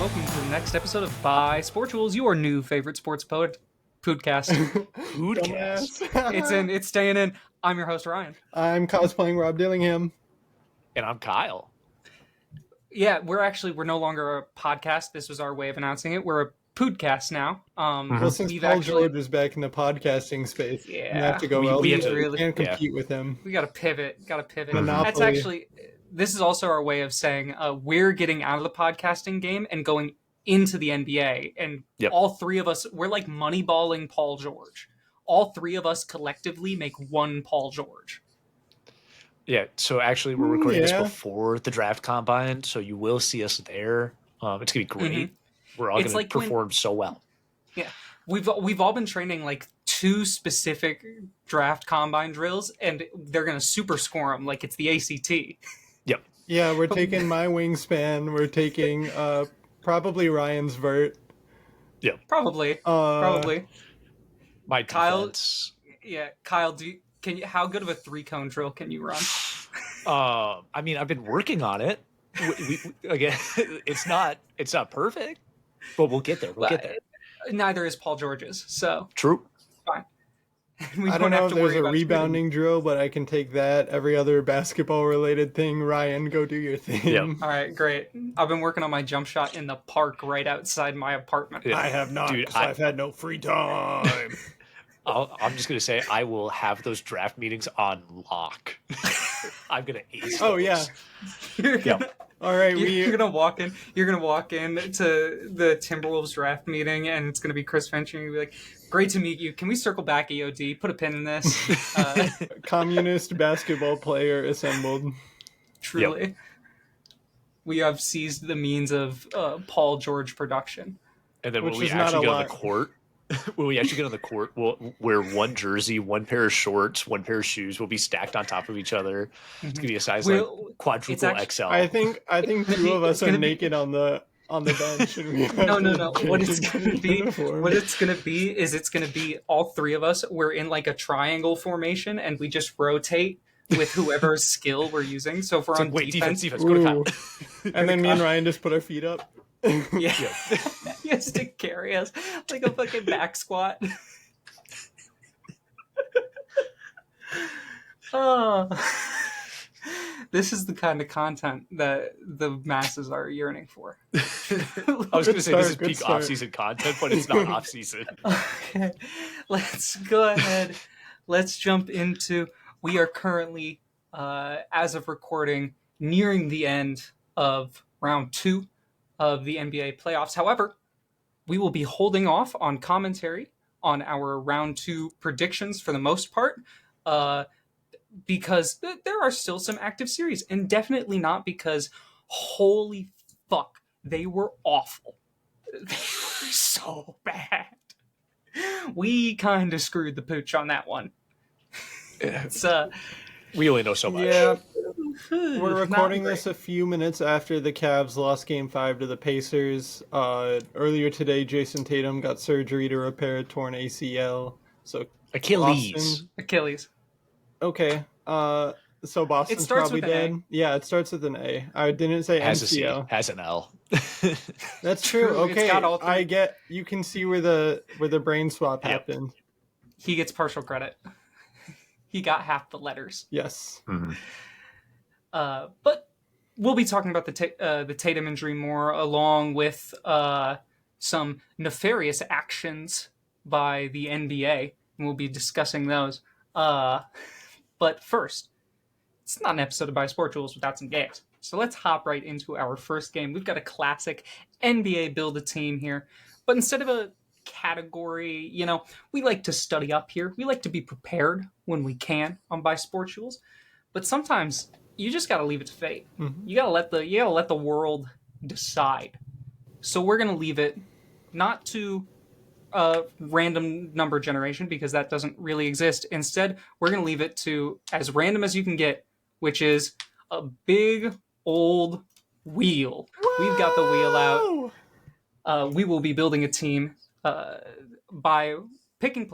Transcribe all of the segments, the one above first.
welcome to the next episode of Bisportuals, your new favorite sports podcast. Foodcast. It's staying in. I'm your host, Ryan. I'm cosplaying Rob Dillingham. And I'm Kyle. Yeah, we're no longer a podcast. This was our way of announcing it. We're a podcast now. Well, since Paul George is back in the podcasting space, we have to go and compete with him. We got to pivot. Monopoly. That's actually... This is also our way of saying we're getting out of the podcasting game and going into the NBA. And all three of us, we're like moneyballing Paul George. All three of us collectively make one Paul George. Yeah, so actually we're recording this before the draft combine, so you will see us there. It's going to be great. Mm-hmm. We're all going to perform so well. Yeah. We've all been training like 2 specific draft combine drills, and they're going to super score them like it's the ACT. Yep. Yeah, we're taking my wingspan. We're taking probably Ryan's vert. Yep. Probably. My Kyle. defense. Yeah, Kyle. How good of a 3-cone drill can you run? I mean, I've been working on it. Again, it's not perfect, but we'll get there. We'll get there. Neither is Paul George's. So true. Fine. I don't know if there's a rebounding drill, but I can take that. Every other basketball-related thing, Ryan, go do your thing. Yep. All right, great. I've been working on my jump shot in the park right outside my apartment. Yeah. I have not, because I've had no free time. I'm just going to say I will have those draft meetings on lock. I'm going to ace those. Yeah. All right, you're gonna walk in. You're gonna walk in to the Timberwolves draft meeting, and it's gonna be Chris Finch, and you're gonna be like, "Great to meet you. Can we circle back EOD? Put a pin in this." Communist basketball player assembled. Truly, we have seized the means of Paul George production. And then when we actually get on the court, we'll wear one jersey, one pair of shorts, one pair of shoes. We'll be stacked on top of each other. It's gonna be a size like quadruple XL. I think 2 of us are naked on the bench. And no. What it's gonna be is it's gonna be all 3 of us. We're in like a triangle formation, and we just rotate with whoever's skill we're using. So if we're on defense, go to Kyle. And then me and Ryan just put our feet up. Yeah. He has to carry us like a fucking back squat. This is the kind of content that the masses are yearning for. I was going to say this is peak off-season content, but it's not off-season. Okay, let's go ahead. Let's jump into... We are currently, as of recording, nearing the end of round 2 of the NBA playoffs. However, we will be holding off on commentary on our round 2 predictions for the most part, because there are still some active series, and definitely not because, holy fuck, they were awful. They were so bad. We kind of screwed the pooch on that one. It's, we only know so much. Yeah. We're recording this a few minutes after the Cavs lost Game 5 to the Pacers. Earlier today, Jason Tatum got surgery to repair a torn ACL. So Achilles. Okay. So Boston's probably dead. Yeah, it starts with an A. I didn't say MCL. Has an L. That's true. Okay, you can see where the brain swap happened. He gets partial credit. He got half the letters. Yes. Mm-hmm. But we'll be talking about the Tatum injury more, along with some nefarious actions by the NBA, and we'll be discussing those. But first, it's not an episode of Bisportuals without some games. So let's hop right into our first game. We've got a classic NBA build-a-team here, but instead of a category, we like to study up here. We like to be prepared when we can on Bisportuals, but sometimes you just got to leave it to fate. Mm-hmm. You got to let the world decide. So we're going to leave it not to random number generation, because that doesn't really exist. Instead, we're going to leave it to as random as you can get, which is a big old wheel. Whoa! We've got the wheel out. We will be building a team by picking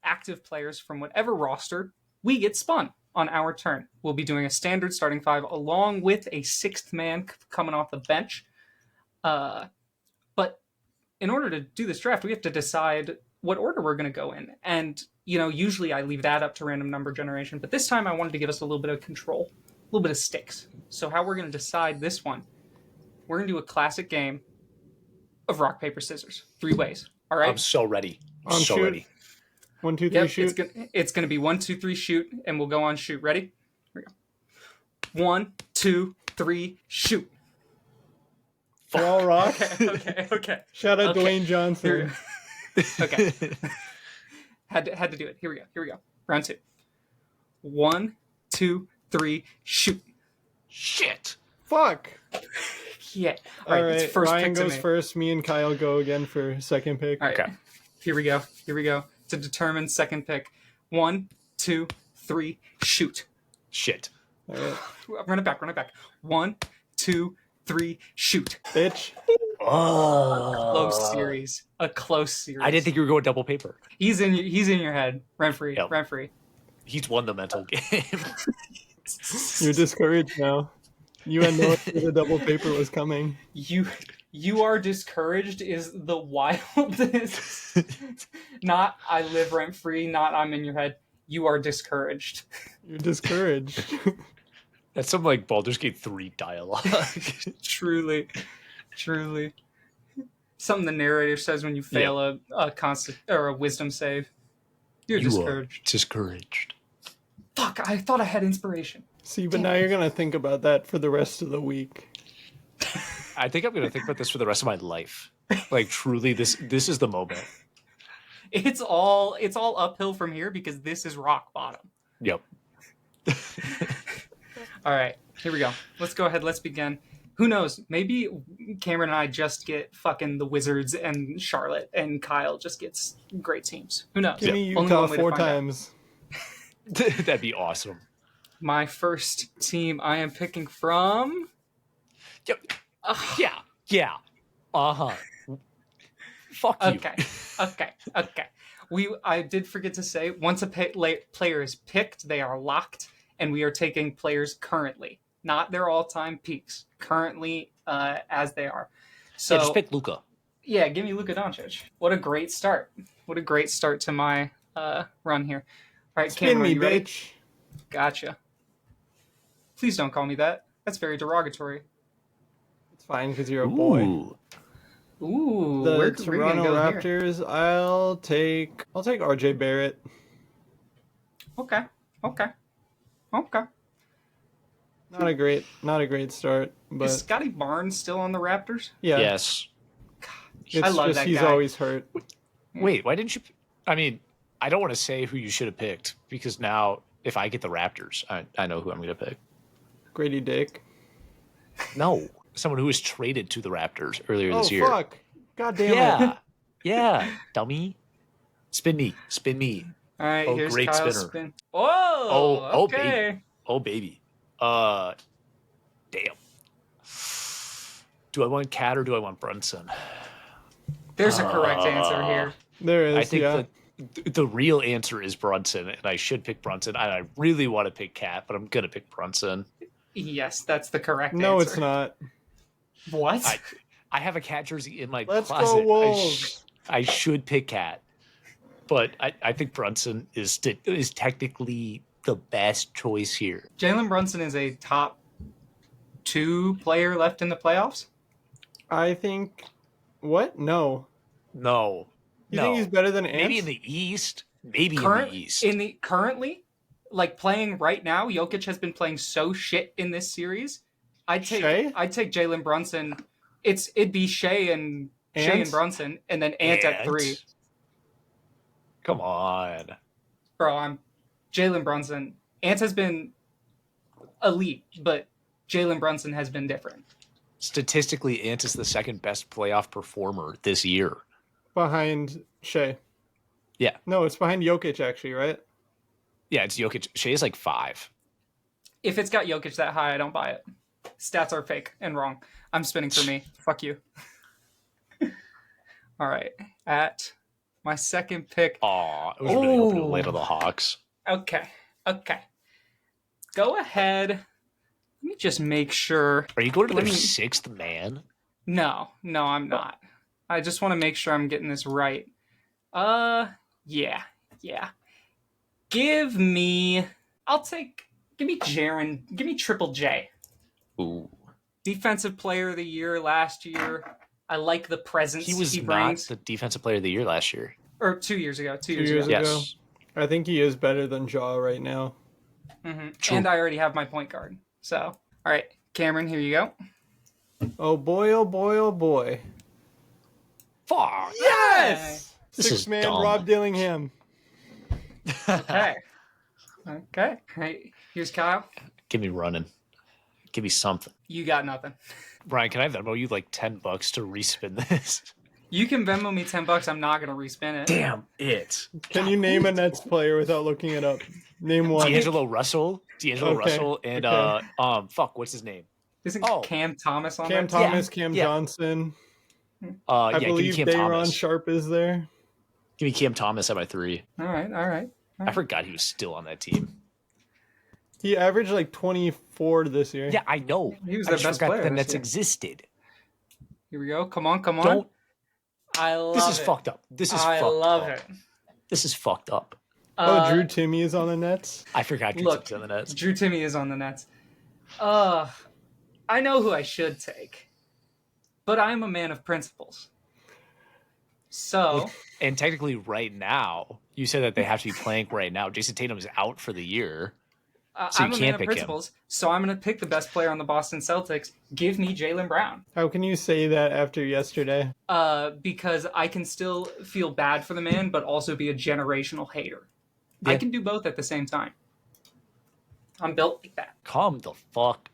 active players from whatever roster we get spun on our turn. We'll be doing a standard starting 5 along with a 6th man coming off the bench. in order to do this draft, we have to decide what order we're going to go in. And, usually I leave that up to random number generation, but this time I wanted to give us a little bit of control, a little bit of stakes. So how we're going to decide this one, we're going to do a classic game of rock, paper, scissors. 3 ways. All right? I'm so ready. Ready. 1, 2, 3, shoot. It's going to be 1, 2, 3, shoot, and we'll go on shoot. Ready? Here we go. 1, 2, 3, shoot. For all rock. Okay. Shout out Dwayne Johnson. Okay. had to do it. Here we go. Round 2. 1, 2, 3, shoot. Shit. Fuck. Yeah. All right. It's first Ryan goes first. Me and Kyle go again for second pick. All right. Okay. Here we go. To determine second pick. 1, 2, 3, shoot. Shit. All right. Run it back. 1, 2, 3, shoot. Bitch. Oh. A close series. I didn't think you were going double paper. He's in your head. Rent free. He's won the mental game. You're discouraged now. You had no idea the double paper was coming. You are discouraged is the wildest. Not I live rent free, not I'm in your head. You are discouraged. You're discouraged. That's some like Baldur's Gate 3 dialogue. Truly. Something the narrator says when you fail a constant or a wisdom save. You're discouraged. Discouraged. Fuck, I thought I had inspiration. See, but now you're gonna think about that for the rest of the week. I think I'm gonna think about this for the rest of my life. Like truly, this is the moment. It's all uphill from here because this is rock bottom. Yep. All right, here we go. Let's go ahead. Let's begin. Who knows? Maybe Cameron and I just get fucking the Wizards and Charlotte, and Kyle just gets great teams. Who knows? Give me Utah 4 times. That'd be awesome. My first team I am picking from. Yeah. Uh-huh. Fuck you. Okay. I did forget to say, once a player is picked, they are locked, and we are taking players currently, not their all-time peaks, currently as they are. So just pick Luka. Yeah, give me Luka Doncic. What a great start. What a great start to my run here. All right, Cameron, are you ready? Bitch. Gotcha. Please don't call me that. That's very derogatory. It's fine because you're a boy. Ooh, the Toronto Raptors. Here? I'll take RJ Barrett. Okay. Not a great start, but is Scotty Barnes still on the Raptors? Yeah. Yes. God, I love that he's guy. always hurt. Wait, why didn't you? I mean, I don't want to say who you should have picked because now if I get the Raptors, I know who I'm going to pick. Grady Dick. No, someone who was traded to the Raptors earlier this year. Oh fuck! God damn it! Yeah, dummy. Spin me. All right, here's great Kyle's spinner. spin. Oh, okay. Baby. Damn. Do I want Cat or do I want Brunson? There's a correct answer here. There is. I think the real answer is Brunson, and I should pick Brunson. I really want to pick Cat, but I'm gonna pick Brunson. Yes, that's the correct answer. No, it's not. What? I have a Cat jersey in my Let's closet. go Wolves. I should pick Cat, but I think Brunson is technically the best choice here. Jalen Brunson is a top 2 player left in the playoffs? I think... What? No. No. You think he's better than Ant? Maybe in the East. Currently, like playing right now, Jokic has been playing so shit in this series. I'd take Jalen Brunson. It'd be Shea and Brunson, and then Ant at 3. Come on, bro. I'm Jalen Brunson. Ant has been elite, but Jalen Brunson has been different. Statistically, Ant is the second best playoff performer this year. Behind Shea. Yeah. No, it's behind Jokic, actually, right? Yeah, it's Jokic. Shea is like 5. If it's got Jokic that high, I don't buy it. Stats are fake and wrong. I'm spinning for me. Fuck you. All right. At my second pick. Aw, it was really hoping to land on the Hawks. Okay. Go ahead. Let me just make sure. Are you going to their 6th man? No, I'm not. I just want to make sure I'm getting this right. Yeah. Give me Jaren. Give me Triple J. Ooh. Defensive Player of the Year last year. I like the presence he was brings. Not the Defensive Player of the Year last year. Or 2 years ago. 2 years ago. Yes. I think he is better than Jaw right now. Mm-hmm. And I already have my point guard. So, all right, Cameron, here you go. Oh boy, oh boy, oh boy. Fuck! Yes! This is Six-man dumb. Rob Dillingham. Okay. All right, here's Kyle. Give me running. Give me something. You got nothing. Brian, can I Venmo you like $10 to respin this? You can Venmo me $10. I'm not gonna respin it. Damn it! Can you name a Nets player without looking it up? Name one. D'Angelo Russell, and fuck, what's his name? Isn't Cam Thomas on Cam that? Thomas, Cam Johnson. I believe Cam Dayron Thomas. Sharp is there. Give me Cam Thomas at my 3. All right. I forgot he was still on that team. He averaged like 24 this year. Yeah, I know. He was the best player. The Nets existed. Here we go. Come on. Don't. I love this is it. fucked up. I love it. This is fucked up. Drew Timme is on the Nets. I forgot Drew Timme's on the Nets. Drew Timme is on the Nets. I know who I should take, but I'm a man of principles. So, and technically, right now, you said that they have to be playing right now. Jason Tatum is out for the year, so I'm you a can't man of pick principles. him. So I'm going to pick the best player on the Boston Celtics. Give me Jaylen Brown. How can you say that after yesterday? Because I can still feel bad for the man, but also be a generational hater. Yeah. I can do both at the same time. I'm built like that. Calm the fuck.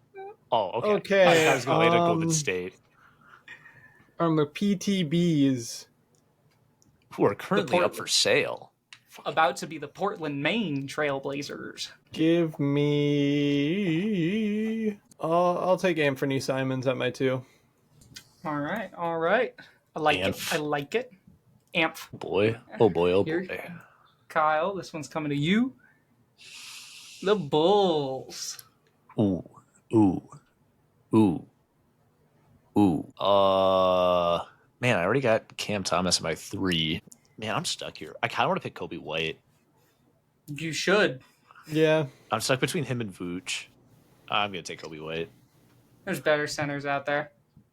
Oh, okay. Okay. I was going to Golden State. The PTBs. Who are currently up for sale. About to be the Portland, Maine Trailblazers. Give me... I'll take Anthony Simons at my 2. All right. I like it. Amp. Oh boy. Kyle, this one's coming to you. The Bulls. Ooh. Man, I already got Cam Thomas at my 3. Man, I'm stuck here. I kind of want to pick Kobe White. You should. Yeah. I'm stuck between him and Vooch. I'm going to take Kobe White. There's better centers out there.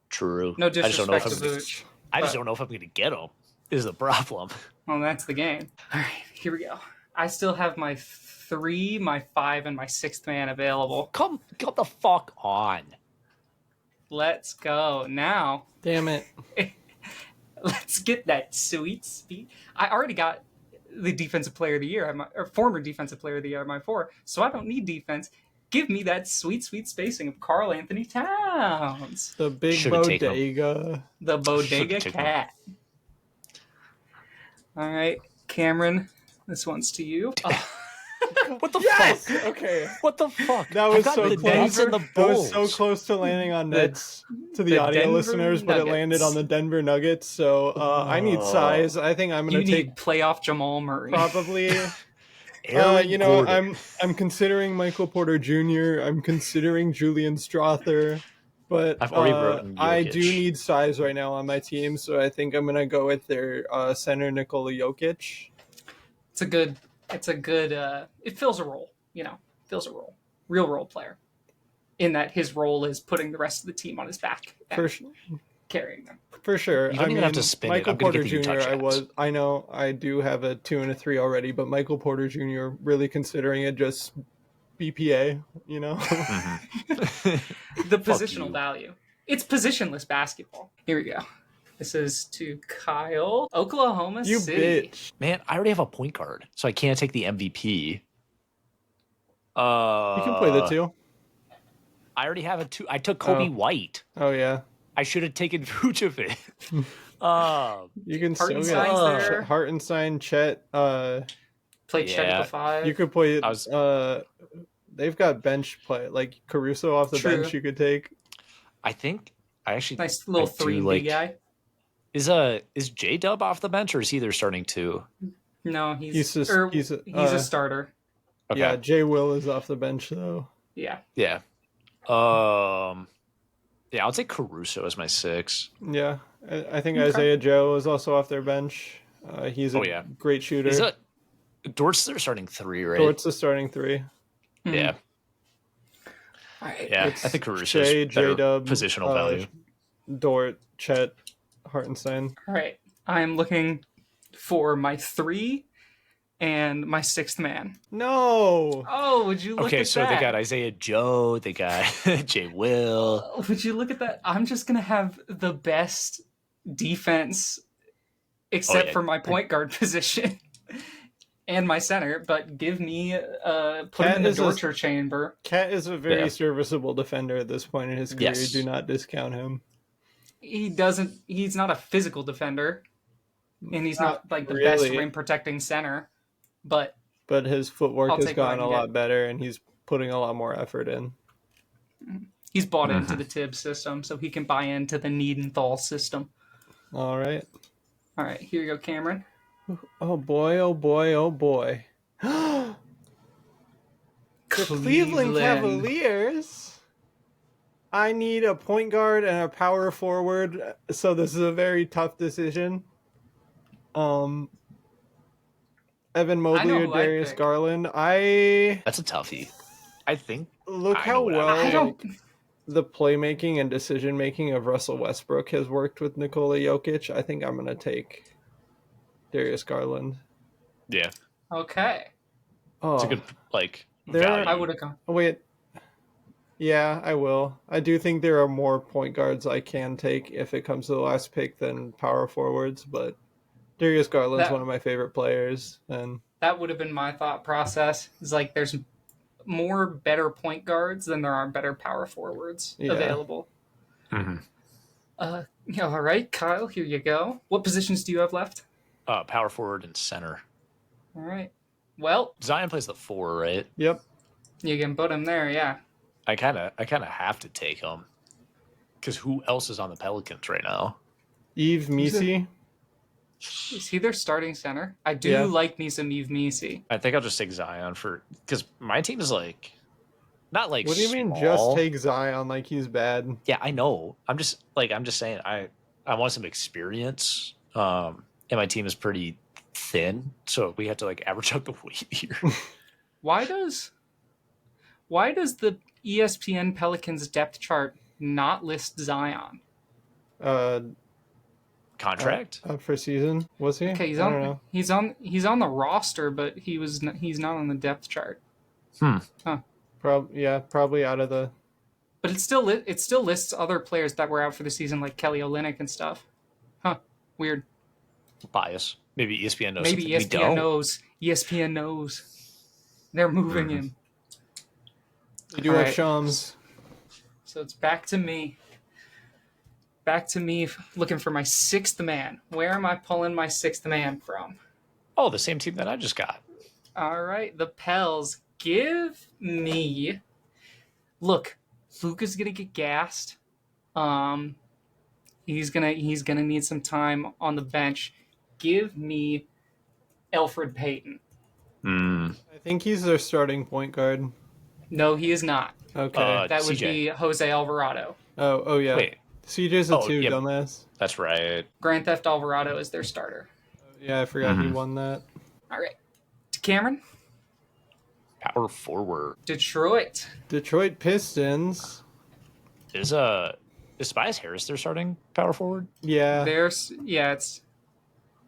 True. No disrespect to Vooch. I just don't know if I'm going to get him. Is the problem. Well, that's the game. All right, here we go. I still have my 3, my 5, and my 6th man available. Come the fuck on. Let's go. Now. Damn it. Let's get that sweet speed. I already got the defensive player of the year, or former defensive player of the year at my 4, so I don't need defense. Give me that sweet spacing of Karl Anthony Towns. The big bodega. The bodega cat. All right, Cameron, this one's to you. What the fuck? Okay. What the fuck? That was so close. That was so close to landing on Nets to the audio Denver listeners, but Nuggets. it landed on the Denver Nuggets. So I need size. I think I'm going to take playoff Jamal Murray. Probably. Gordon. I'm considering Michael Porter Jr. I'm considering Julian Strother, but I've already written I do need size right now on my team, so I think I'm going to go with their center Nikola Jokic. It's a good. It fills a role, real role player. In that his role is putting the rest of the team on his back and carrying them. For sure. You don't even have to spin Michael it. Porter Jr. I know I do have a 2 and a 3 already, but Michael Porter Jr. really considering it just BPA, Mm-hmm. The positional value. It's positionless basketball. Here we go. This is to Kyle. Oklahoma City. Bitch. Man, I already have a point guard, so I can't take the MVP. You can play the 2. I already have a 2. I took Kobe White. Oh, yeah. I should have taken Vucevic. You can still get Hartenstein, Chet. Play Chet at the 5. You could play. They've got bench play like Caruso off the bench. You could take. I actually nice little 3D guy. Is J Dub off the bench or is he their starting 2? No, he's a starter. Okay. Yeah, Jay Will is off the bench though. Yeah. Yeah. Yeah, I'll take Caruso as my 6. Yeah, I think Isaiah Joe is also off their bench. He's a great shooter. Dort's their starting 3, right? Dort's the starting 3. Mm-hmm. Yeah. All right. Yeah, I think Caruso's better positional value. Dort, Chet, Hartenstein. All right. I'm looking for my 3 and my 6th man. No. Oh, would you look at that? Okay, so they got Isaiah Joe, they got Jay Will. Would you look at that? I'm just going to have the best defense except for my point guard position and my center, but give me put him in the torture chamber. Cat is a very serviceable defender at this point in his career. Yes. Do not discount him. He's not a physical defender, and he's not like the best rim protecting center, but his footwork has gotten a lot better, and he's putting a lot more effort in. He's bought into the Tibbs system, so he can buy into the Niedenthal system. All right, here you go, Cameron. Oh boy, oh boy, oh boy. The Cleveland Cavaliers. I need a point guard and a power forward, so this is a very tough decision. Evan Mobley or Darius Garland. That's a toughie. I think. Look how well the playmaking and decision making of Russell Westbrook has worked with Nikola Jokic. I think I'm gonna take Darius Garland. Yeah. Okay. Oh, it's a good value. I would have gone. Oh, wait. Yeah, I will. I do think there are more point guards I can take if it comes to the last pick than power forwards, but Darius Garland's one of my favorite players, and that would have been my thought process. It's like there's more better point guards than there are better power forwards available. Mm-hmm. All right, Kyle, here you go. What positions do you have left? Power forward and center. All right. Well, Zion plays the 4, right? Yep. You can put him there, yeah. I kind of have to take him because who else is on the Pelicans right now? Yves Missi. Is he their starting center? I do like me some Yves Missi. I think I'll just take Zion because my team is not like. What do you mean? Just take Zion like he's bad? Yeah, I know. I'm just saying. I want some experience. And my team is pretty thin, so we have to average out the weight here. Why does the ESPN Pelicans depth chart not list Zion? Contract for season, was he? Okay, he's on the roster, but he's not on the depth chart. Huh. Probably out of the. But it still lists other players that were out for the season, like Kelly Olynyk and stuff. Huh? Weird. Bias. Maybe ESPN knows. Maybe ESPN knows. ESPN knows. They're moving him. We do have Shams. So it's back to me. Looking for my 6th man. Where am I pulling my 6th man from? Oh, the same team that I just got. All right, the Pels. Give me. Look, Luka's gonna get gassed. He's gonna need some time on the bench. Give me Elfrid Payton. I think he's their starting point guard. No, he is not. Okay. That would be Jose Alvarado. Oh yeah. Wait. CJ's a 2, dumbass. That's right. Grand Theft Alvarado is their starter. Yeah, I forgot he won that. All right. Cameron? Power forward. Detroit Pistons. Is Tobias Harris their starting power forward? Yeah. It's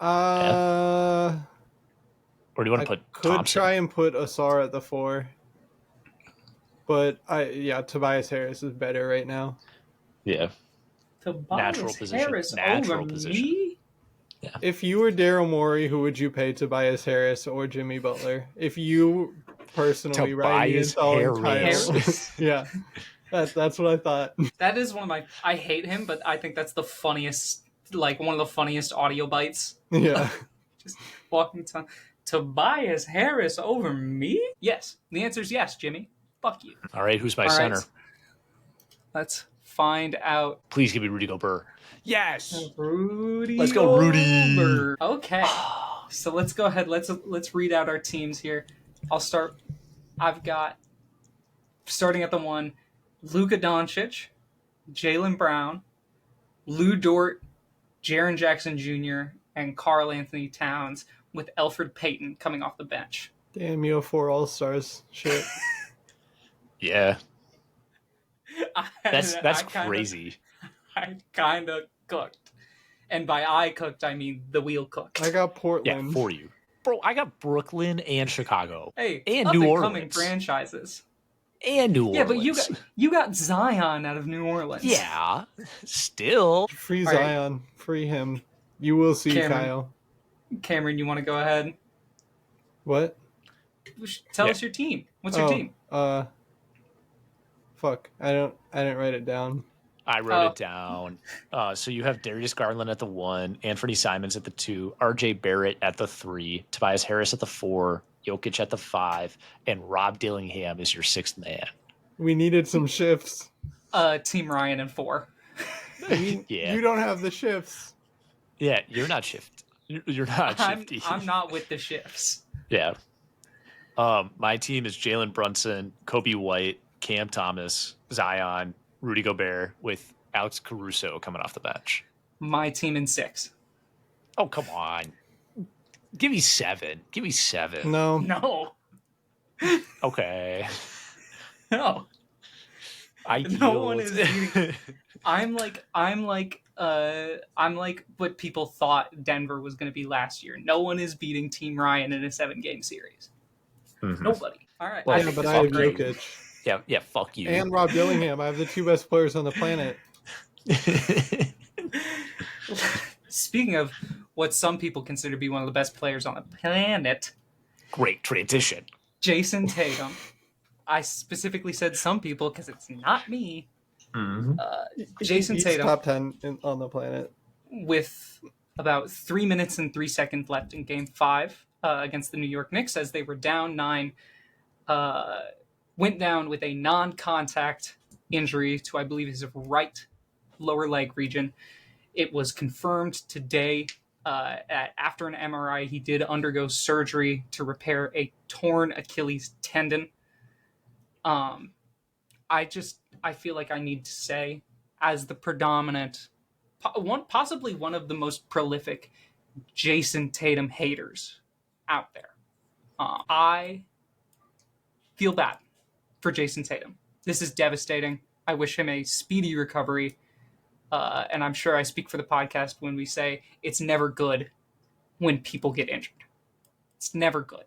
or do you want to put Thompson? Try and put Asar at the 4. But Tobias Harris is better right now. Yeah. Natural position. Me? Yeah. If you were Daryl Morey, who would you pay, Tobias Harris or Jimmy Butler? If you personally Tobias Harris. Yeah. That's what I thought. That is one of my. I hate him, but I think that's the funniest. One of the funniest audio bites. Yeah. Just walking to Tobias Harris over me? Yes. The answer is yes, Jimmy. Fuck you. All right. Who's my center? Right. Let's find out. Please give me Rudy Gobert. Yes. Let's go, Rudy. Okay. So let's go ahead. Let's read out our teams here. I'll start. I've got starting at the 1, Luka Doncic. Jaylen Brown, Lou Dort, Jaren Jackson Jr., and Karl Anthony Towns, with Elfrid Payton coming off the bench. Damn, you have 4 All-Stars. Shit. Yeah. That's crazy. I kind of cooked. And by I cooked, I mean the wheel cooked. I got Portland. Yeah, for you. Bro, I got Brooklyn and Chicago. Hey, and New Orleans. Up-and-coming franchises. And New Orleans. Yeah, but you got Zion out of New Orleans. Yeah, still. Free Zion. Right. Free him. You will see, Kyle. Cameron, you want to go ahead? What? Tell us your team. What's your team? Fuck. I didn't write it down. I wrote it down. So you have Darius Garland at the 1, Anthony Simons at the 2, RJ Barrett at the 3, Tobias Harris at the 4, Jokic at the 5, and Rob Dillingham is your 6th man. We needed some shifts. Team Ryan and 4. You don't have the shifts. Yeah, you're not shift. You're not shifty. I'm not with the shifts. Yeah. My team is Jalen Brunson, Kobe White, Cam Thomas, Zion, Rudy Gobert, with Alex Caruso coming off the bench. My team in 6. Oh, come on. Give me 7. No. Okay. No. No one is beating. I'm like what people thought Denver was going to be last year. No one is beating Team Ryan in a 7-game series. Mm-hmm. Nobody. All right. Well, but I have Jokic. Yeah, fuck you. And Rob Dillingham. I have the 2 best players on the planet. Speaking of what some people consider to be one of the best players on the planet. Great transition. Jason Tatum. I specifically said some people because it's not me. Mm-hmm. Jason Tatum. Top 10 on the planet. With about 3 minutes and 3 seconds left in Game 5 against the New York Knicks as they were down 9. Went down with a non-contact injury to, I believe, his right lower leg region. It was confirmed today after an MRI. He did undergo surgery to repair a torn Achilles tendon. I feel like I need to say, as the predominant, possibly one of the most prolific Jason Tatum haters out there, I feel bad for Jason Tatum. This is devastating. I wish him a speedy recovery. And I'm sure I speak for the podcast when we say it's never good when people get injured. It's never good.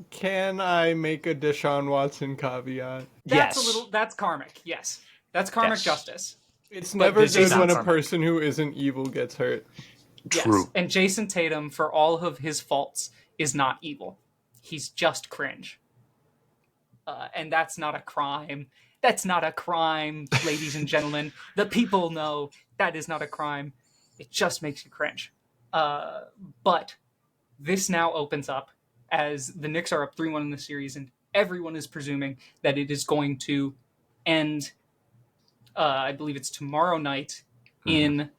Can I make a Deshaun Watson caveat? That's karmic. Yes. That's karmic justice. It's never good when a person who isn't evil gets hurt. True. Yes. And Jason Tatum, for all of his faults, is not evil. He's just cringe. And that's not a crime. That's not a crime, ladies and gentlemen. The people know that is not a crime. It just makes you cringe. But this now opens up as the Knicks are up 3-1 in the series, and everyone is presuming that it is going to end, I believe it's tomorrow night in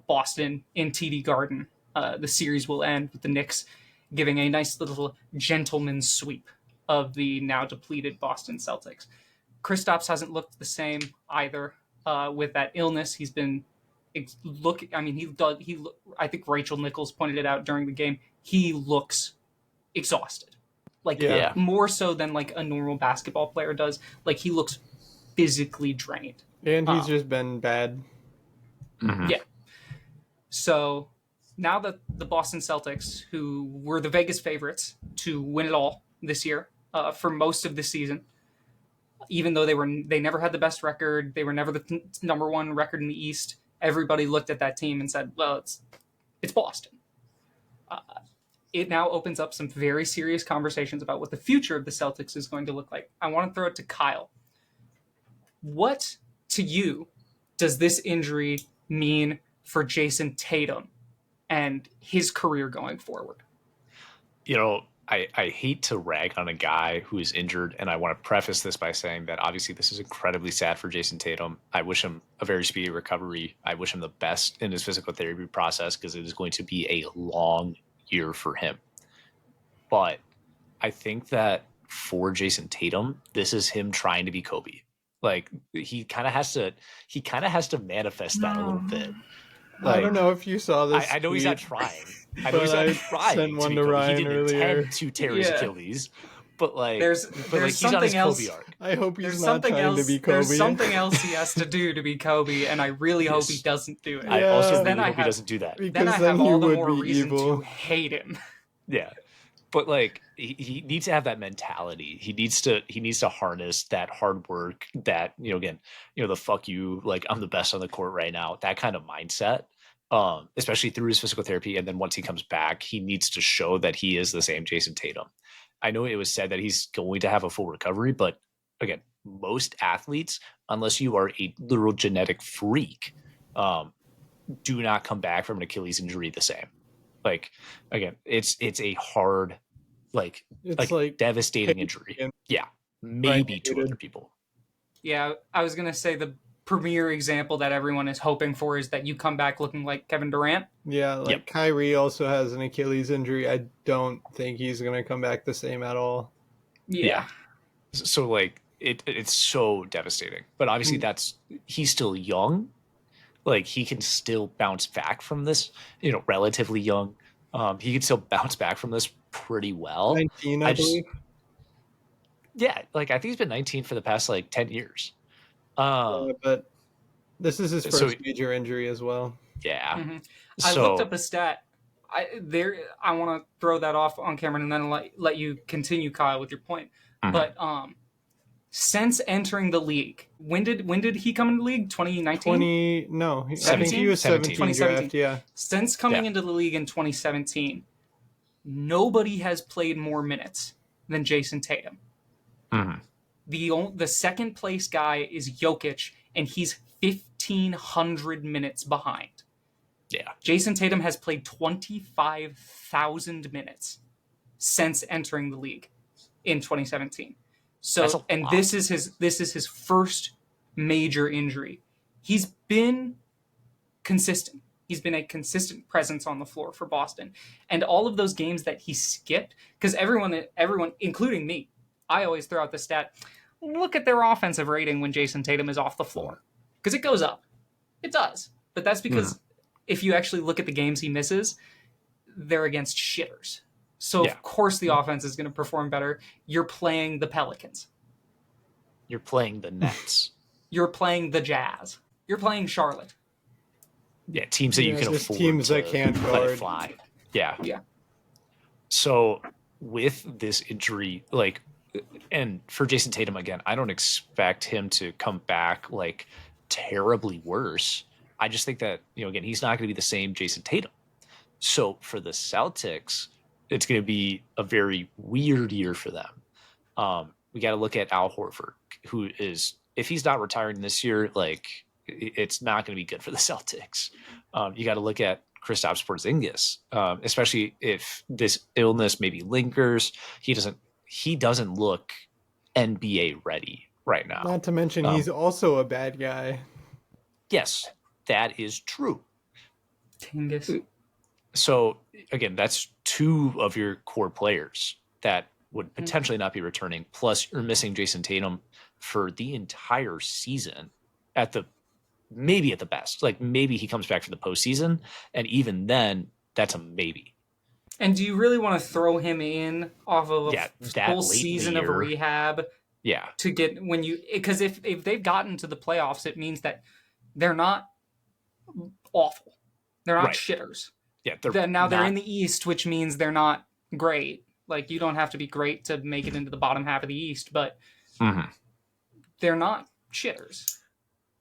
Boston, in TD Garden. The series will end with the Knicks giving a nice little gentleman's sweep of the now depleted Boston Celtics. Kristaps hasn't looked the same either with that illness. He's been I think Rachel Nichols pointed it out during the game. He looks exhausted, more so than like a normal basketball player does. Like, he looks physically drained, and he's just been bad. Mm-hmm. Yeah. So now that the Boston Celtics, who were the Vegas favorites to win it all this year for most of the season, even though they never had the best record, they were never the number 1 record in the East. Everybody looked at that team and said, "Well, it's Boston." It now opens up some very serious conversations about what the future of the Celtics is going to look like. I want to throw it to Kyle. What, to you, does this injury mean for Jason Tatum and his career going forward? You know, I hate to rag on a guy who is injured, and I want to preface this by saying that obviously this is incredibly sad for Jason Tatum. I wish him a very speedy recovery. I wish him the best in his physical therapy process, because it is going to be a long year for him. But I think that for Jason Tatum, this is him trying to be Kobe. Like he kind of has to manifest that a little bit. I don't Like know if you saw this. I know he's not tweet, trying. I know but he's not I sent trying to one be to Kobe. He Ryan didn't earlier. intend to tear his Yeah. Achilles, but like There's he's on his something Kobe else. arc. I hope he's There's not something trying else. to be Kobe. There's something else he has to do to be Kobe, and I really hope he Yes. doesn't do it. I also Yeah. really then I hope he have- doesn't do that. Then because I then have he all the would more be reason evil. to hate him. Yeah. But like he needs to have that mentality. He needs to harness that hard work, that, again, the fuck you, like I'm the best on the court right now, that kind of mindset. Especially through his physical therapy. And then once he comes back, he needs to show that he is the same Jason Tatum. I know it was said that he's going to have a full recovery, but again, most athletes, unless you are a literal genetic freak, do not come back from an Achilles injury the same. Like, again, it's a hard, It's like devastating injury. Yeah, maybe to other people. Yeah, I was gonna say the premier example that everyone is hoping for is that you come back looking like Kevin Durant. Yeah, like Yep. Kyrie also has an Achilles injury. I don't think he's going to come back the same at all. Yeah. So like it's so devastating. But obviously he's still young. Like he can still bounce back from this, relatively young. He can still bounce back from this pretty well. 19, I believe. Yeah, like I think he's been 19 for the past 10 years. But this is his so- first major injury as well. Yeah. Mhm. I looked up a stat. I want to throw that off on camera and then let you continue, Kyle, with your point. Mhm. But since entering the league, when did he come into the league? 2019? I think he was 17 2017. draft, yeah. Since coming into the league in 2017, nobody has played more minutes than Jason Tatum. Mhm. The second place guy is Jokic, and he's 1,500 minutes behind. Yeah. Jason Tatum has played 25,000 minutes since entering the league in 2017. That's a So, and lot. this is his first major injury. He's been consistent. He's been a consistent presence on the floor for Boston. And all of those games that he skipped, because everyone, including me, I always throw out the stat, look at their offensive rating when Jason Tatum is off the floor. Because it goes up. It does. But that's because if you actually look at the games he misses, they're against shitters. So, of course, the offense is going to perform better. You're playing the Pelicans. You're playing the Nets. You're playing the Jazz. You're playing Charlotte. Yeah, teams that you can just afford teams to that can't let guard. it fly. Yeah. Yeah. So with this injury, and for Jason Tatum again, I don't expect him to come back terribly worse. I just think that, again, he's not going to be the same Jason Tatum. So for the Celtics, it's going to be a very weird year for them. We got to look at Al Horford, who is, if he's not retiring this year, it's not going to be good for the Celtics. You got to look at Kristaps Porzingis, especially if this illness maybe lingers. He doesn't look NBA ready right now. Not to mention he's also a bad guy. Yes, that is true. Tingus. So again, that's two of your core players that would potentially not be returning. Plus, you're missing Jason Tatum for the entire season maybe at the best. Maybe he comes back for the postseason, and even then, that's a maybe. And do you really want to throw him in off of a full late season of year. rehab? Yeah. To get because if they've gotten to the playoffs, it means that they're not awful. They're not shitters. Yeah. They're in the East, which means they're not great. You don't have to be great to make it into the bottom half of the East, but they're not shitters.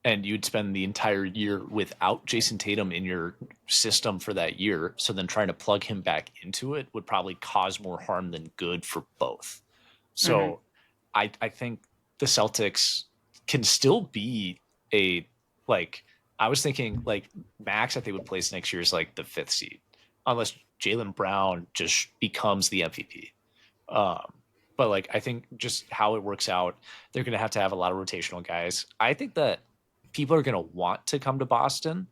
And you'd spend the entire year without Jason Tatum in your system for that year. So then trying to plug him back into it would probably cause more harm than good for both. So I think the Celtics can still be I was thinking max that they would place next year is the 5th seed, unless Jaylen Brown just becomes the MVP. But I think just how it works out, they're going to have a lot of rotational guys. I think that people are going to want to come to Boston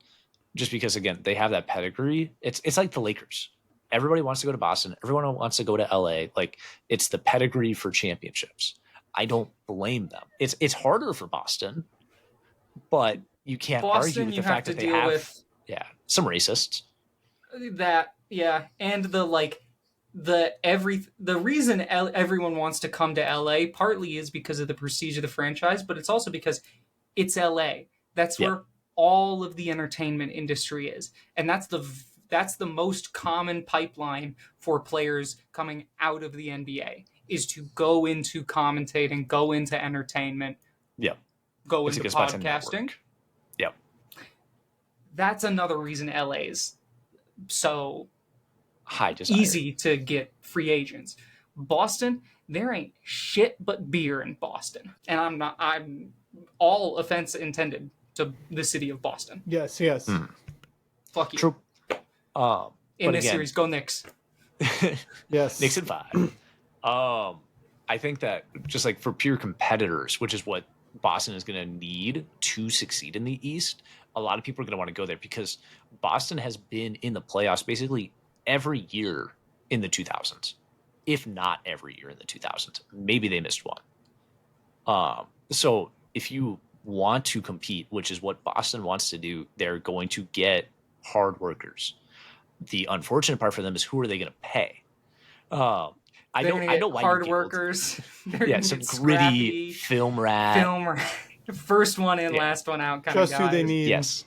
just because, again, they have that pedigree. It's like the Lakers. Everybody wants to go to Boston. Everyone wants to go to LA. It's the pedigree for championships. I don't blame them. It's harder for Boston, but you can't argue with the fact that they have some racists. That, yeah, and the reason everyone wants to come to LA partly is because of the prestige of the franchise, but it's also because it's LA. That's where all of the entertainment industry is, and that's the most common pipeline for players coming out of the NBA is to go into commentating, go into entertainment, go into podcasting. Yep. That's another reason LA's so high desire. Easy to get free agents. Boston, there ain't shit but beer in Boston. And I'm all offense intended to the city of Boston. Yes. Fuck you. True. In this series, go Knicks. Yes. Knicks in 5. I think that just like for pure competitors, which is what Boston is going to need to succeed in the East, a lot of people are going to want to go there because Boston has been in the playoffs basically every year in the 2000s, if not every year in the 2000s. Maybe they missed one. So if you want to compete, which is what Boston wants to do, they're going to get hard workers. The unfortunate part for them is who are they going to pay? I know why hard workers. Some gritty film rat. First one in, last one out kind Just of guys. Who they need. Yes.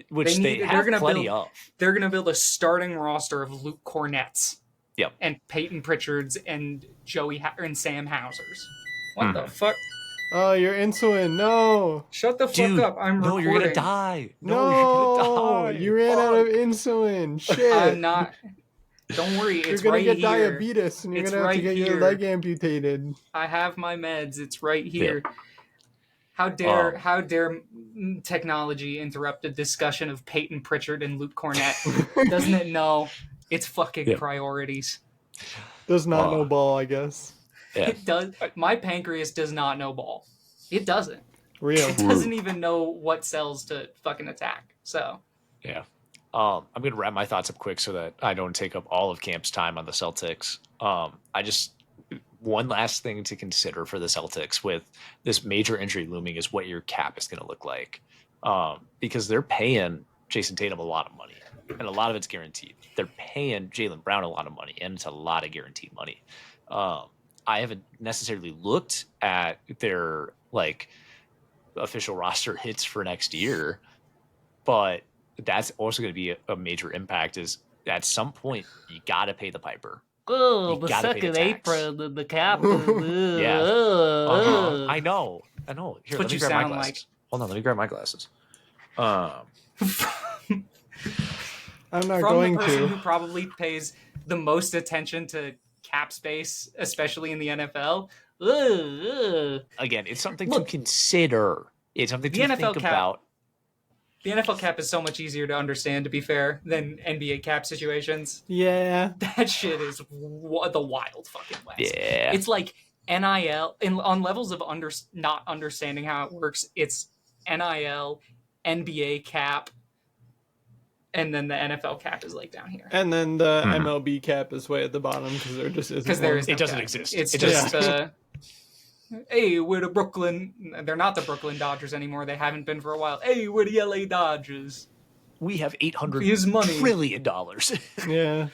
Which they have plenty of. They're going to build a starting roster of Luke Cornett's. Yep. And Peyton Pritchard's and and Sam Hauser's. What the fuck? Oh, you're insulin. No. Shut the fuck up. I'm recording. You're going to die. No, you're going to die. You ran out of insulin. Shit. I'm not. Don't worry. It's you're right going to get here. diabetes and you're going to have right to get here. your leg amputated. I have my meds. It's right here. Yeah. How dare technology interrupt a discussion of Peyton Pritchard and Luke Cornett? Doesn't it know its fucking priorities? Does not know ball, I guess. Yeah. It does. My pancreas does not know ball. It doesn't. Real. It doesn't even know what cells to fucking attack. So. Yeah. I'm going to wrap my thoughts up quick so that I don't take up all of Camp's time on the Celtics. One last thing to consider for the Celtics with this major injury looming is what your cap is going to look like. Because they're paying Jason Tatum a lot of money, and a lot of it's guaranteed. They're paying Jaylen Brown a lot of money, and it's a lot of guaranteed money. I haven't necessarily looked at their official roster hits for next year, but that's also going to be a major impact. Is at some point you got to pay the piper. Oh, the 2nd April, the cap. Yeah. I know. Here, let me grab my glasses. Hold on, let me grab my glasses. I'm not From going the person to. who probably pays the most attention to cap space, especially in the NFL. Again, it's something to consider. It's something to think about. The NFL cap is so much easier to understand, to be fair, than NBA cap situations. Yeah. That shit is the Wild fucking West. Yeah. It's like NIL, on levels of not understanding how it works, it's NIL, NBA cap, and then the NFL cap is down here. And then the MLB cap is way at the bottom because there just isn't. Because there is it doesn't exist. It's just hey, we're the Brooklyn. They're not the Brooklyn Dodgers anymore. They haven't been for a while. Hey, we're the LA Dodgers. We have $800 trillion. Yeah.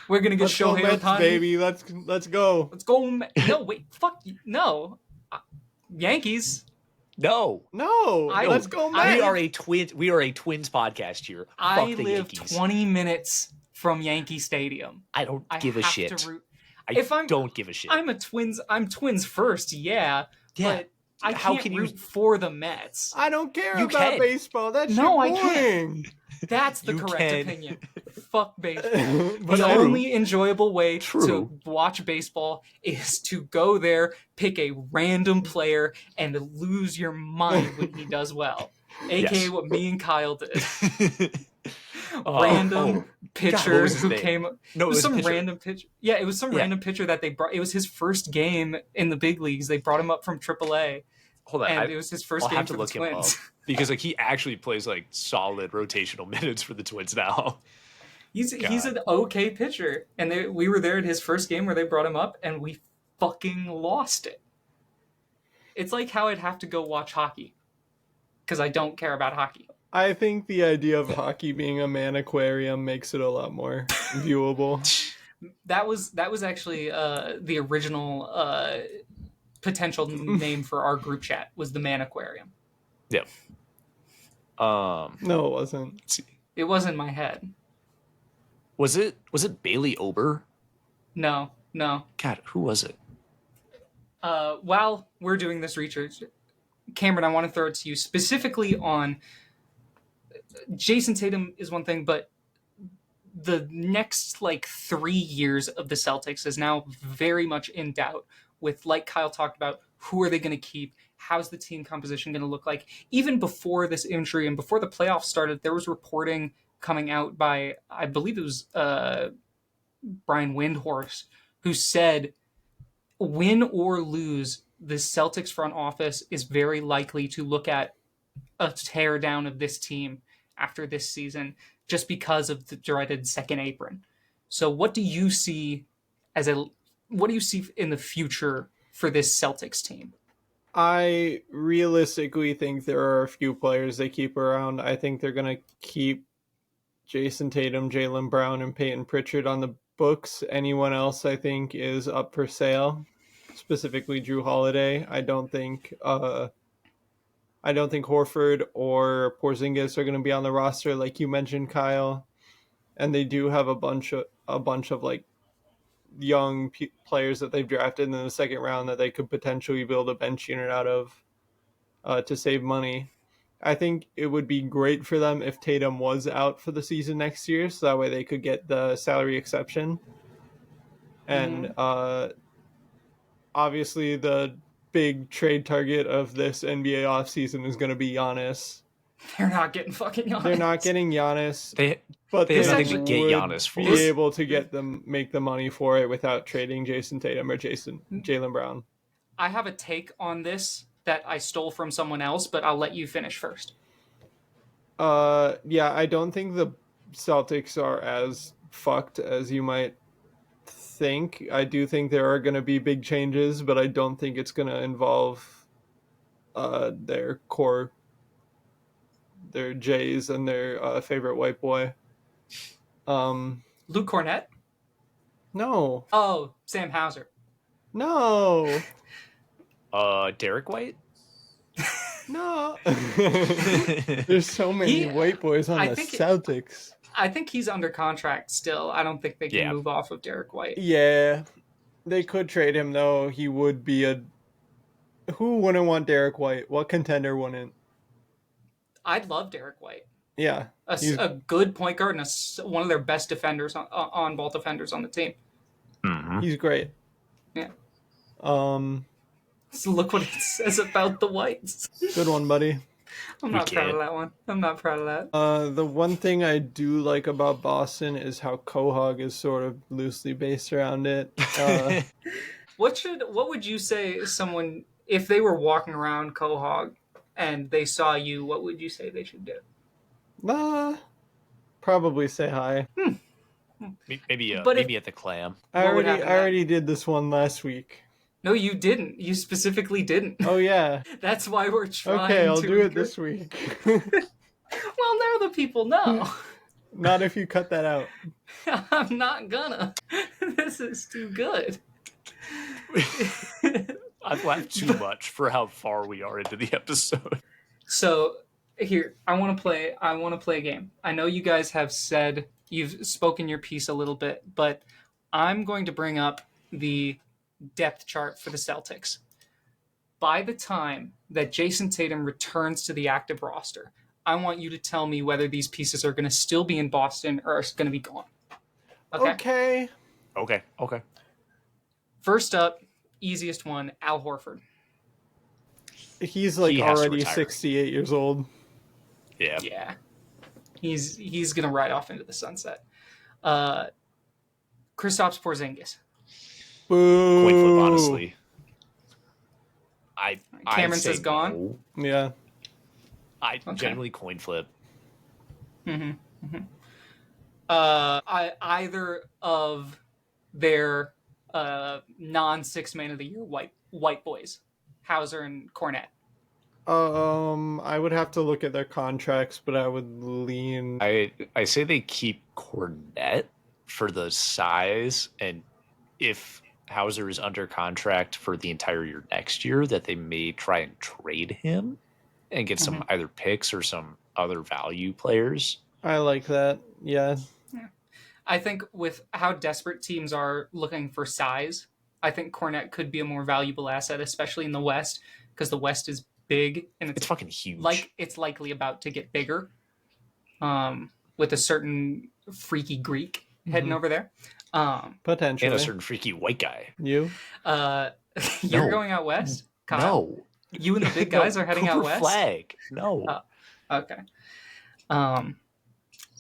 We're gonna get Shohei Ohtani, baby. Let's go. Let's go. No, wait, fuck you. No, Yankees. No. Let's go, Mets. We are a Twins podcast here. I Fuck the live Yankees. 20 minutes from Yankee Stadium. I don't give a shit. I don't give a shit. I'm Twins first, but I can't root for the Mets. I don't care about baseball. That's I boring. can't. That's the correct opinion. Fuck baseball. But the only enjoyable way to watch baseball is to go there, pick a random player, and lose your mind when he does well. AKA what me and Kyle did. Random pitcher who came. No, it was some random pitcher. Yeah, it was some random pitcher that they brought. It was his first game in the big leagues. They brought him up from AAA. Hold on, and it was his first game for the Twins. Because he actually plays solid rotational minutes for the Twins now. He's an okay pitcher, and we were there at his first game where they brought him up, and we fucking lost it. It's like how I'd have to go watch hockey because I don't care about hockey. I think the idea of hockey being a man aquarium makes it a lot more viewable. That was actually the original potential name for our group chat was the Man Aquarium. Yep. No, it wasn't. It was in my head. Was it Bailey Ober? No. God, who was it? While we're doing this research, Cameron, I want to throw it to you specifically on Jason Tatum is one thing, but the next 3 years of the Celtics is now very much in doubt with, like Kyle talked about, who are they going to keep? How's the team composition going to look like? Even before this injury and before the playoffs started, there was reporting coming out by, I believe it was Brian Windhorst, who said, win or lose, the Celtics front office is very likely to look at a tear down of this team after this season just because of the dreaded second apron. So what do you see in the future for this Celtics team? I realistically think there are a few players they keep around. I think they're going to keep Jason Tatum, Jaylen Brown, and Peyton Pritchard on the books. Anyone else I think is up for sale, specifically Drew Holiday. I don't think Horford or Porzingis are going to be on the roster, like you mentioned, Kyle. And they do have a bunch of young players that they've drafted in the second round that they could potentially build a bench unit out of to save money. I think it would be great for them if Tatum was out for the season next year, so that way they could get the salary exception. And obviously the big trade target of this NBA offseason is going to be Giannis. They're not getting fucking Giannis. They're not getting Giannis. But they have nothing to get would Giannis for. Be able to make the money for it without trading Jason Tatum or Jaylen Brown. I have a take on this that I stole from someone else, but I'll let you finish first. Yeah, I don't think the Celtics are as fucked as you might think. I do think there are going to be big changes, but I don't think it's going to involve their core, their Jays and their favorite white boy. Luke Cornett? No. Oh, Sam Hauser. No. Derek White? No. There's so many white boys on the Celtics. I think he's under contract still. I don't think they can move off of Derek White. Yeah. They could trade him, though. He would be Who wouldn't want Derek White? What contender wouldn't? I'd love Derek White. Yeah. A good point guard and one of their best defenders, on-ball defenders on the team. Mm-hmm. He's great. Yeah. So look what it says about the Whites. Good one, buddy. I'm not proud of that one. I'm not proud of that. The one thing I do like about Boston is how Quahog is sort of loosely based around it. What would you say someone, if they were walking around Quahog and they saw you, what would you say they should do? Probably say hi. Maybe at the Clam. I already did this one last week. No, you didn't. You specifically didn't. Oh, yeah. That's why we're trying to... Okay, I'll do it this week. Well, now the people know. Not if you cut that out. I'm not gonna. This is too good. I've laughed too much for how far we are into the episode. So, here, I want to play a game. I know you guys have said, you've spoken your piece a little bit, but I'm going to bring up the depth chart for the Celtics. By the time that Jason Tatum returns to the active roster, I want you to tell me whether these pieces are going to still be in Boston or are going to be gone. Okay. First up, easiest one, Al Horford. He's already 68 years old. Yeah. Yeah. He's going to ride off into the sunset. Kristaps Porzingis. Boo. Coin flip, honestly. Cameron says gone. No. Yeah. Generally coin flip. Mm-hmm. Either of their non-6 man of the year white boys. Hauser and Cornette? I would have to look at their contracts, but I would lean. I say they keep Cornette for the size, and if Hauser is under contract for the entire year next year, that they may try and trade him and get some either picks or some other value players. I like that. Yeah. I think with how desperate teams are looking for size, I think Cornette could be a more valuable asset, especially in the West, because the West is big and It's fucking huge. Like it's likely about to get bigger. With a certain freaky Greek heading over there. Potentially. And a certain freaky white guy. You? You're going out west? Kyle? No. You and the big guys are heading out west? Flag. No. Okay.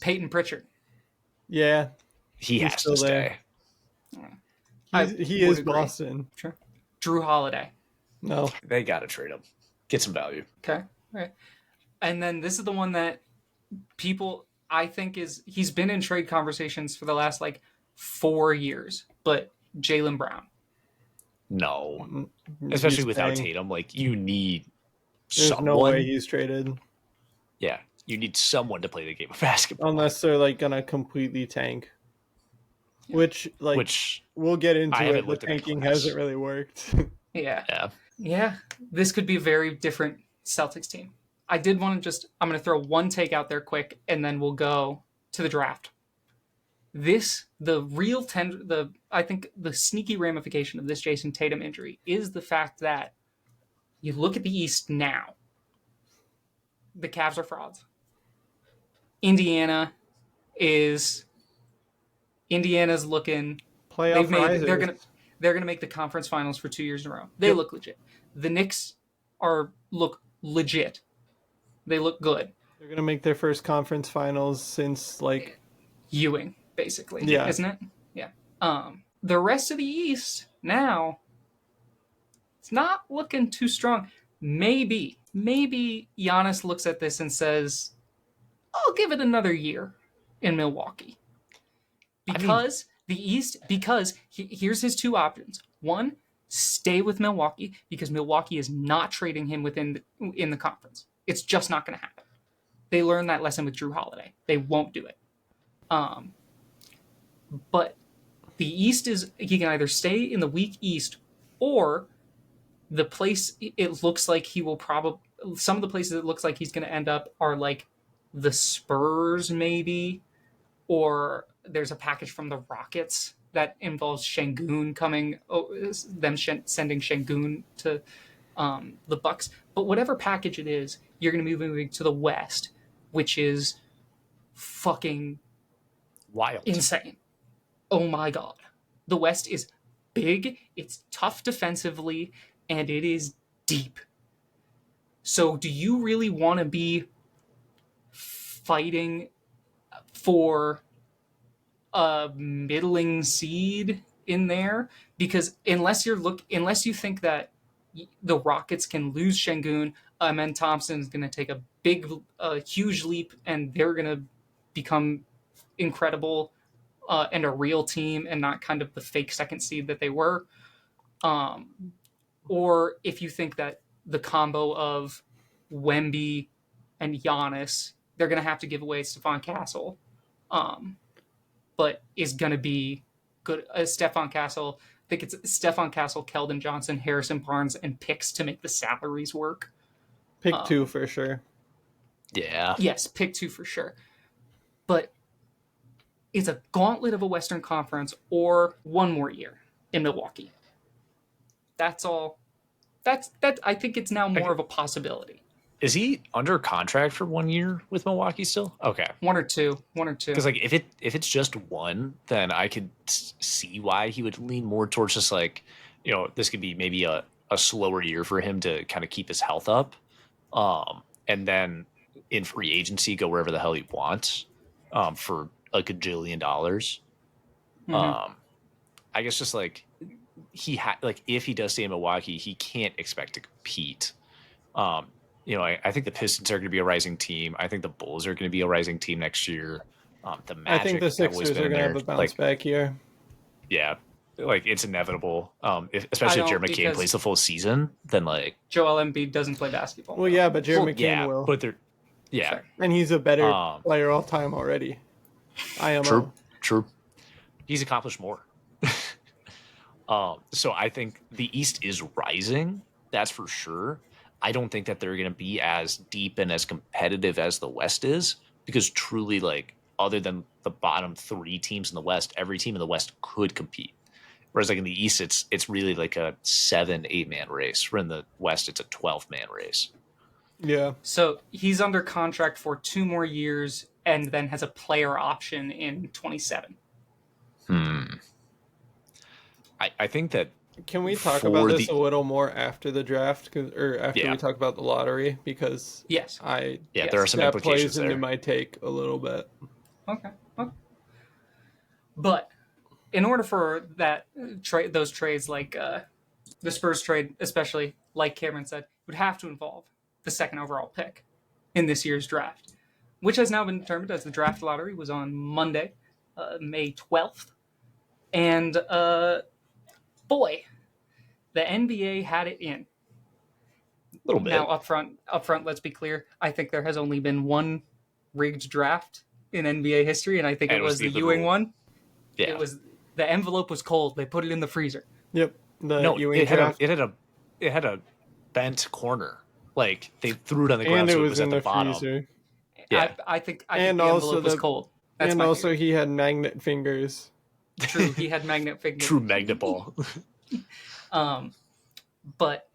Peyton Pritchard. Yeah. He's has to stay. He is agree. Boston. Sure. Drew Holiday. No. They got to trade him. Get some value. Okay. All right. And then this is the one that people, I think, he's been in trade conversations for the last 4 years, but Jaylen Brown. No. Especially without Tatum. You need someone. There's no way he's traded. Yeah. You need someone to play the game of basketball. Unless they're gonna completely tank. Yeah. Which we'll get into it. The tanking hasn't really worked. Yeah. This could be a very different Celtics team. I did want to I'm going to throw one take out there quick, and then we'll go to the draft. I think the sneaky ramification of this Jason Tatum injury is the fact that you look at the East now. The Cavs are frauds. Indiana's looking playoff. They're gonna make the conference finals for 2 years in a row. They look legit. The Knicks look legit. They look good. They're gonna make their first conference finals since Ewing, basically. Yeah. Isn't it? Yeah. The rest of the East now, it's not looking too strong. Maybe Giannis looks at this and says, I'll give it another year in Milwaukee. Because here's his two options. One, stay with Milwaukee because Milwaukee is not trading him in the conference. It's just not going to happen. They learned that lesson with Drew Holiday. They won't do it. But the East he can either stay in the weak East or the place it looks like he will some of the places it looks like he's going to end up are the Spurs maybe, or there's a package from the Rockets that involves Şengün sending Şengün to the Bucks. But whatever package it is, you're going to be moving to the West, which is fucking wild, insane. Oh my God. The West is big, it's tough defensively, and it is deep. So do you really want to be fighting for a middling seed in there? Because unless you think that the Rockets can lose Şengün, Amen Thompson is going to take a huge leap, and they're going to become incredible and a real team, and not kind of the fake second seed that they were. Or if you think that the combo of Wemby and Giannis, they're going to have to give away Stephon Castle, but is going to be good. Stephon Castle, I think it's Stephon Castle, Keldon Johnson, Harrison Barnes, and picks to make the salaries work. Pick 2 for sure. Yeah. Yes, pick 2 for sure. But it's a gauntlet of a Western Conference or one more year in Milwaukee. That's all. I think it's now more of a possibility. Is he under contract for 1 year with Milwaukee still? Okay. One or two. Because if it's just one, then I could see why he would lean more towards just this could be maybe a slower year for him to kind of keep his health up. And then in free agency, go wherever the hell he wants for a gajillion dollars. Mm-hmm. I guess just if he does stay in Milwaukee, he can't expect to compete. I think the Pistons are going to be a rising team. I think the Bulls are going to be a rising team next year. The Magic, I think the Sixers are going to have a bounce back year. Yeah. like it's inevitable. I Especially if don't, Jared McCain because plays the full season, then like, Joel Embiid doesn't play basketball Well, now. yeah, but Jared well, McCain yeah, will, but they're, yeah, Fair. and he's a better um, player all time already. true, IMO. true. He's accomplished more. So I think the East is rising. That's for sure. I don't think that they're going to be as deep and as competitive as the West is, because truly, like, other than the bottom three teams in the West, every team in the West could compete. Whereas, like in the East, it's really like a 7-8 man race. Where in the West, it's a 12-man race. Yeah. So he's under contract for 2 more years and then has a player option in 27. I think that Can we talk about for this a the little more after the draft, or after yeah we talk about the lottery? Because Yes. I yeah there are Yes. some that implications plays into there. my take a little bit. Okay. Okay. But in order for that those trades, like the Spurs trade, especially like Cameron said, would have to involve the second overall pick in this year's draft, which has now been determined as the draft lottery was on Monday, May 12th, and boy, the NBA had it in. A little Now, bit. up front, let's be clear. I think there has only been one rigged draft in NBA history, and I think And it it was was the the Ewing literal one. It yeah. was the envelope was cold. They put it in the freezer. Yep, the No, Ewing draft, it had a bent corner. Like they threw it on the and ground it so it was was in at the the bottom. freezer, Yeah. I think and the also envelope was cold. That's and my also theory. he had magnet fingers. True, he had magnet fingers. True magnet ball. But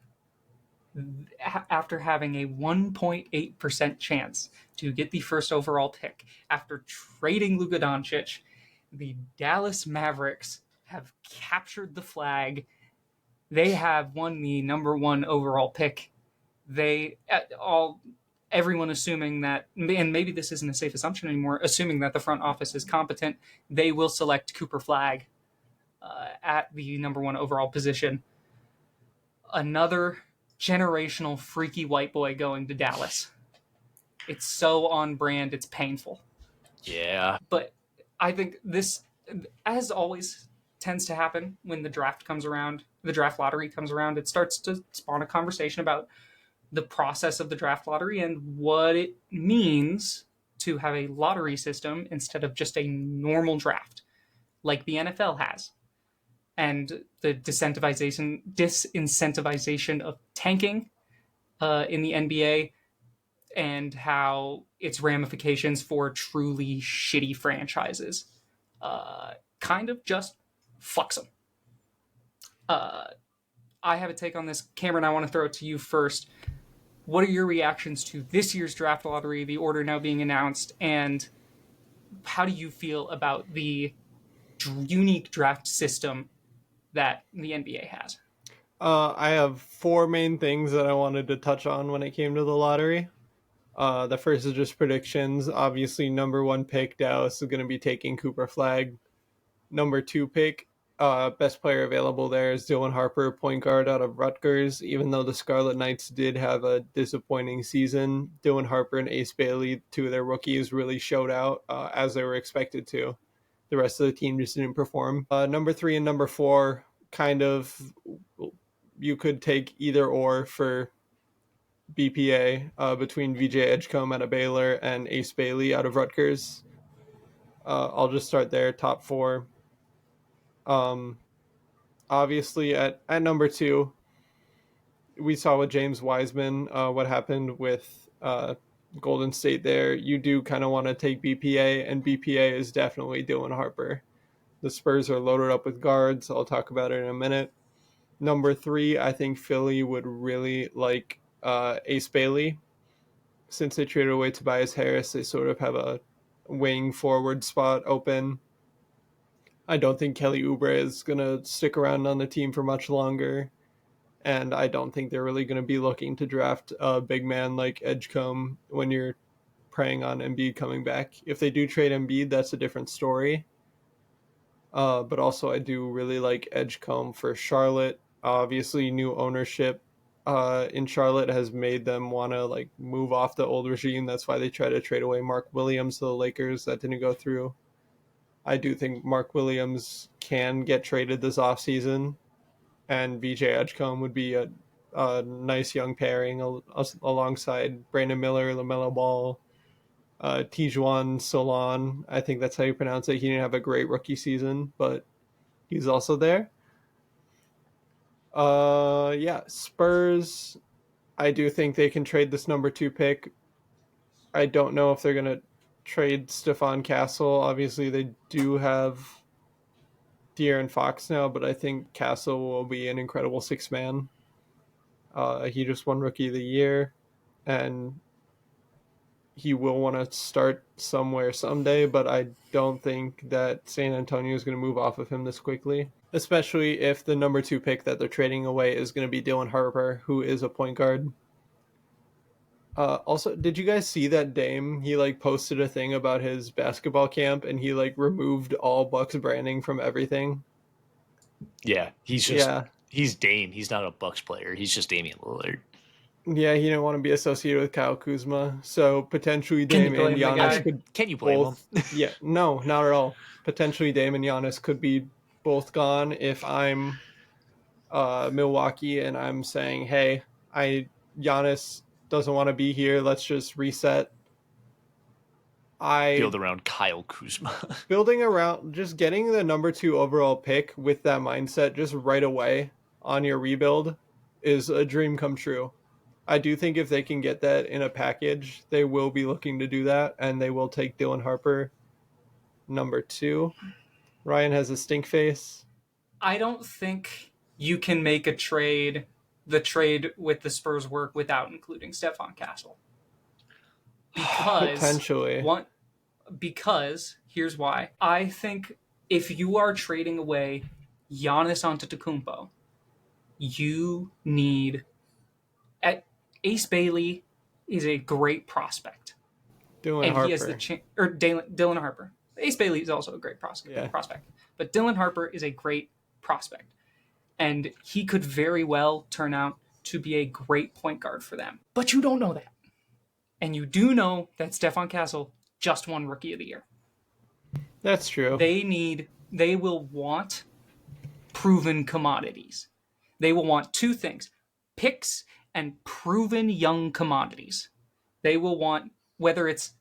after having a 1.8% chance to get the first overall pick after trading Luka Doncic, the Dallas Mavericks have captured the flag. They have won the number 1 overall pick. They all everyone assuming that, and maybe this isn't a safe assumption anymore, assuming that the front office is competent, they will select Cooper Flag at the number 1 overall position. Another generational freaky white boy going to Dallas. It's so on brand, it's painful. Yeah. But I think this, as always, tends to happen when the draft comes around, the draft lottery comes around. It starts to spawn a conversation about the process of the draft lottery and what it means to have a lottery system instead of just a normal draft like the NFL has. And the disincentivization of tanking in the NBA, and how its ramifications for truly shitty franchises kind of just fucks them. I have a take on this. Cameron, I want to throw it to you first. What are your reactions to this year's draft lottery, the order now being announced, and how do you feel about the unique draft system that the NBA has? I have four main things that I wanted to touch on when it came to the lottery. The first is just predictions. Obviously, number one pick, Dallas is going to be taking Cooper Flag. Number two pick, best player available there is Dylan Harper, point guard out of Rutgers. Even though the Scarlet Knights did have a disappointing season, Dylan Harper and Ace Bailey, two of their rookies, really showed out as they were expected to. The rest of the team just didn't perform. Number three and number four, kind of, you could take either or for BPA between VJ Edgecombe out of Baylor and Ace Bailey out of Rutgers. I'll just start there, top four. Um, Obviously, at number two, we saw with James Wiseman what happened with Golden State there. You do kind of want to take BPA, and BPA is definitely Dylan Harper. The Spurs are loaded up with guards. I'll talk about it in a minute. Number three, I think Philly would really like Ace Bailey. Since they traded away Tobias Harris, they sort of have a wing forward spot open. I don't think Kelly Oubre is going to stick around on the team for much longer. And I don't think they're really going to be looking to draft a big man like Edgecombe when you're preying on Embiid coming back. If they do trade Embiid, that's a different story. But also, I do really like Edgecombe for Charlotte. Obviously, new ownership in Charlotte has made them want to like move off the old regime. That's why they try to trade away Mark Williams to the Lakers. That didn't go through. I do think Mark Williams can get traded this offseason, and VJ Edgecombe would be a nice young pairing alongside Brandon Miller, LaMelo Ball, Tijuan Solon. I think that's how you pronounce it. He didn't have a great rookie season, but he's also there. Yeah, Spurs. I do think they can trade this number 2 pick. I don't know if they're gonna trade Stephon Castle. Obviously, they do have De'Aaron Fox now, but I think Castle will be an incredible 6-man. He just won Rookie of the Year, and he will want to start somewhere someday, but I don't think that San Antonio is going to move off of him this quickly, especially if the number 2 pick that they're trading away is going to be Dylan Harper, who is a point guard. Also, did you guys see that Dame? He posted a thing about his basketball camp, and he removed all Bucks branding from everything. Yeah, he's Dame. He's not a Bucks player. He's just Damian Lillard. Yeah, he didn't want to be associated with Kyle Kuzma, so potentially Dame and Giannis could. Can you blame him? Yeah, no, not at all. Potentially Dame and Giannis could be both gone if I'm Milwaukee and I'm saying, hey, Giannis doesn't want to be here. Let's just reset. Build around Kyle Kuzma. Building around, just getting the number 2 overall pick with that mindset just right away on your rebuild is a dream come true. I do think if they can get that in a package, they will be looking to do that, and they will take Dylan Harper number 2. Ryan has a stink face. I don't think you can make the trade with the Spurs work without including Stephon Castle. Potentially. Because here's why. I think if you are trading away Giannis Antetokounmpo, you need... Ace Bailey is a great prospect. Dylan Harper. He has Dylan Harper. Ace Bailey is also a great prospect. But Dylan Harper is a great prospect. And he could very well turn out to be a great point guard for them. But you don't know that. And you do know that Stephon Castle just won Rookie of the Year. That's true. They will want proven commodities. They will want 2 things: picks and proven young commodities. They will want, whether it's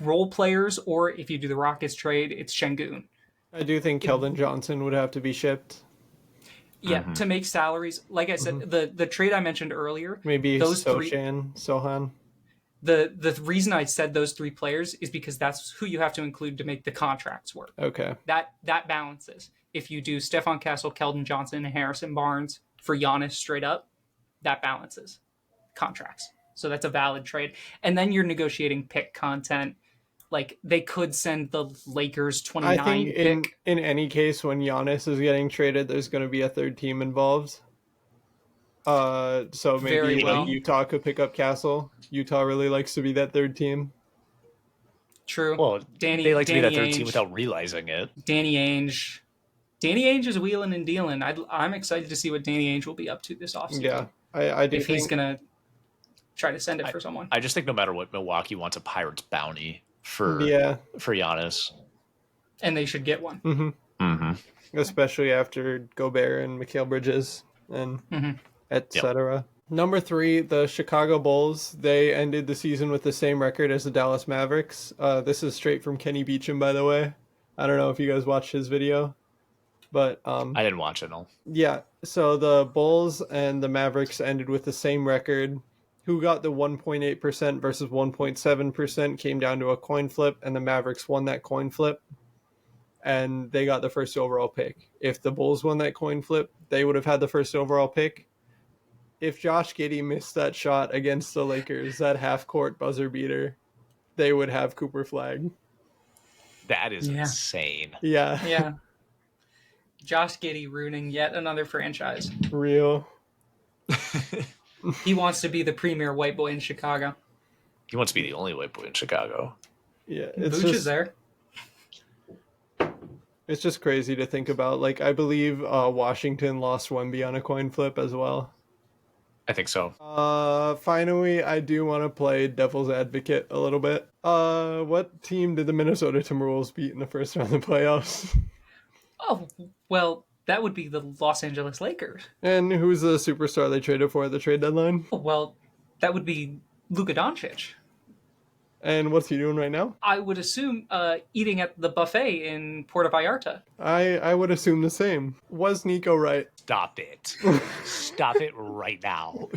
role players or if you do the Rockets trade, it's Şengün. I do think Keldon Johnson would have to be shipped. Yeah, to make salaries. Like I said, the trade I mentioned earlier. Maybe Sohan. The reason I said those 3 players is because that's who you have to include to make the contracts work. Okay. That balances. If you do Stephon Castle, Keldon Johnson, and Harrison Barnes for Giannis straight up, that balances contracts. So that's a valid trade. And then you're negotiating pick content. They could send the Lakers 29 I think pick. in any case, when Giannis is getting traded, there's going to be a 3rd team involved. So maybe Utah could pick up Castle. Utah really likes to be that 3rd team. True. Well, they like to be that 3rd team without realizing it. Danny Ainge is wheeling and dealing. I'm excited to see what Danny Ainge will be up to this offseason. Yeah, I do if he's going to try to send it for someone. I just think no matter what, Milwaukee wants a Pirates bounty for Giannis. And they should get one. Mm-hmm. Mm-hmm. Especially after Gobert and Mikal Bridges and etc. Yep. Number 3, the Chicago Bulls. They ended the season with the same record as the Dallas Mavericks. This is straight from Kenny Beecham, by the way. I don't know if you guys watched his video, but I didn't watch it. No. Yeah. So the Bulls and the Mavericks ended with the same record. Who got the 1.8% versus 1.7% came down to a coin flip, and the Mavericks won that coin flip, and they got the first overall pick. If the Bulls won that coin flip, they would have had the first overall pick. If Josh Giddey missed that shot against the Lakers, that half-court buzzer beater, they would have Cooper Flag. That is insane. Yeah. Yeah. Josh Giddey ruining yet another franchise. Real. He wants to be the premier white boy in Chicago. He wants to be the only white boy in Chicago. Yeah. Vooch is there. It's just crazy to think about. I believe Washington lost Wemby on a coin flip as well. I think so. Finally, I do want to play devil's advocate a little bit. What team did the Minnesota Timberwolves beat in the first round of the playoffs? Oh, well, that would be the Los Angeles Lakers. And who's the superstar they traded for at the trade deadline? Oh, well, that would be Luka Doncic. And what's he doing right now? I would assume eating at the buffet in Puerto Vallarta. I would assume the same. Was Nico right? Stop it. Stop it right now.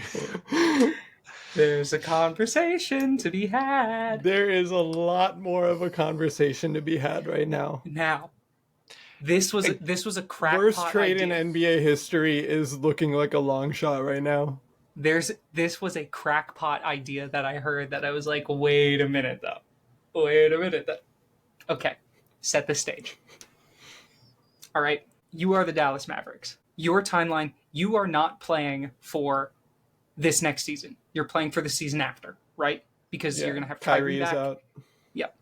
There's a conversation to be had. There is a lot more of a conversation to be had right now. Now, this was a crackpot Worst trade idea. in NBA history is looking like a long shot right now. This was a crackpot idea that I heard that I was like, wait a minute though. Okay, set the stage. All right, you are the Dallas Mavericks. Your timeline, you are not playing for this next season. You're playing for the season after, right? Because you're going to have Kyrie back. out. Yep.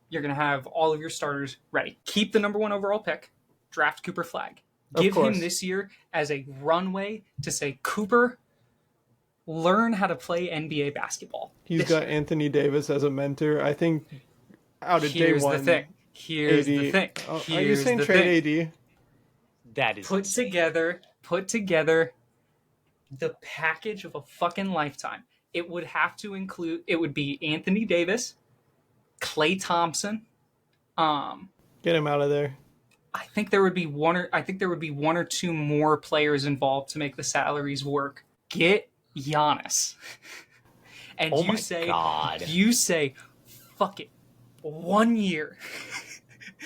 You're going to have all of your starters ready. Keep the number 1 overall pick. Draft Cooper Flag. Give him this year as a runway to say, Cooper, learn how to play NBA basketball. He's got Anthony Davis as a mentor. I think out of day one. Here's the thing. Are you saying trade AD? That is put together the package of a fucking lifetime. It would have to include. It would be Anthony Davis, Klay Thompson. Get him out of there. I think there would be one or two more players involved to make the salaries work. Get Giannis, and you say, fuck it, 1 year.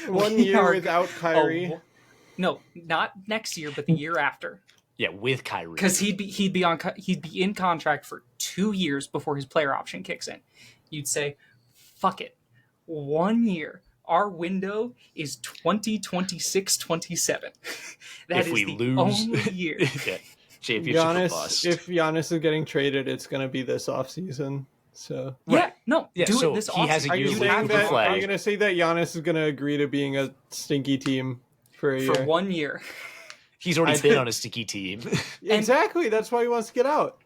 1 year without Kyrie. No, not next year, but the year after. Yeah, with Kyrie, because he'd be in contract for 2 years before his player option kicks in. You'd say, fuck it, 1 year. Our window is 2026-27. That if is we the lose, only year. Yeah, championship or bust. If Giannis is getting traded, it's going to be this offseason. So do so it this he has a offseason. year Are left. you going to say that Giannis is going to agree to being a stinky team for a year? For 1 year. He's already been on a sticky team. Exactly. That's why he wants to get out.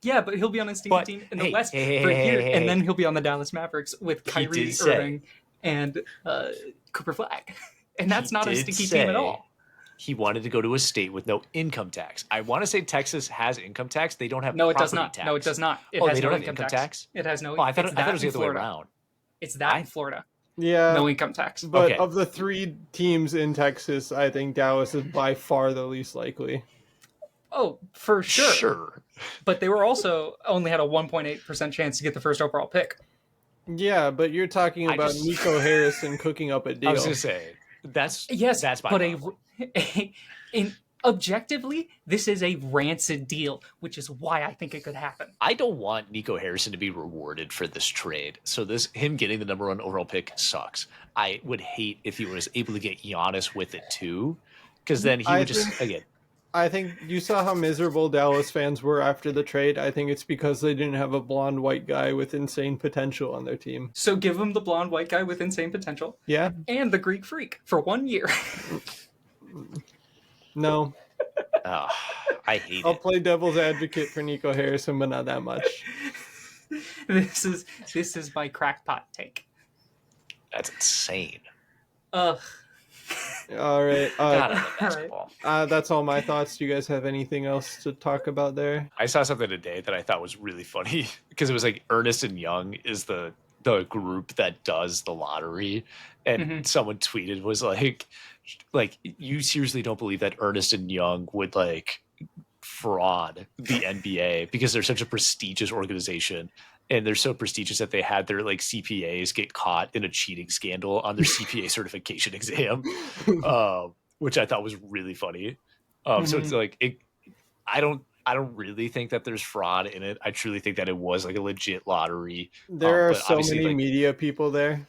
Yeah, but he'll be on a sticky team in the West for a year, and then he'll be on the Dallas Mavericks with Kyrie Irving and Cooper Flag. And that's not a sticky team at all. He wanted to go to a state with no income tax. I want to say Texas has income tax. They don't have No, it does property not. tax. No, it does not. It Oh, has they no don't have income tax? It has no. Oh, I thought it was the other way Florida. around. It's that in Florida. Yeah. No income tax. But of the 3 teams in Texas, I think Dallas is by far the least likely. Oh, for sure. Sure. But they were also only had a 1.8% chance to get the first overall pick. Yeah, but you're talking about Nico Harrison cooking up a deal. I was going to say, that's my problem. Objectively, this is a rancid deal, which is why I think it could happen. I don't want Nico Harrison to be rewarded for this trade. So him getting the number 1 overall pick sucks. I would hate if he was able to get Giannis with it too, because then he would I think you saw how miserable Dallas fans were after the trade. I think it's because they didn't have a blonde white guy with insane potential on their team. So give them the blonde white guy with insane potential. Yeah. And the Greek freak for 1 year. No. I hate I'll it. play devil's advocate for Nico Harrison, but not that much. This is my crackpot take. That's insane. All right. God, I love basketball. That's all my thoughts. Do you guys have anything else to talk about there? I saw something today that I thought was really funny because it was like Ernest and Young is the group that does the lottery, and someone tweeted was like you seriously don't believe that Ernest and Young would like fraud the NBA because they're such a prestigious organization. And they're so prestigious that they had their like CPAs get caught in a cheating scandal on their CPA certification exam, which I thought was really funny. So it's like I don't really think that there's fraud in it. I truly think that it was like a legit lottery. There are so many media people there.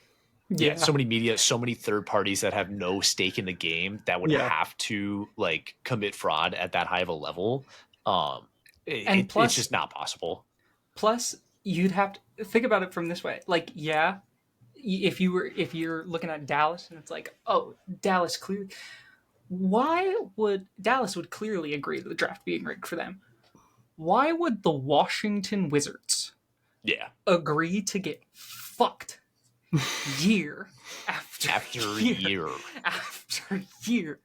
Yeah, so many media, so many third parties that have no stake in the game that would have to like commit fraud at that high of a level. It's just not possible. Plus, you'd have to think about it from this way. Like, if you're looking at Dallas and it's like, oh, Dallas clearly, Dallas would clearly agree to the draft being rigged for them. Why would the Washington Wizards, Yeah. agree to get fucked year after year. after year.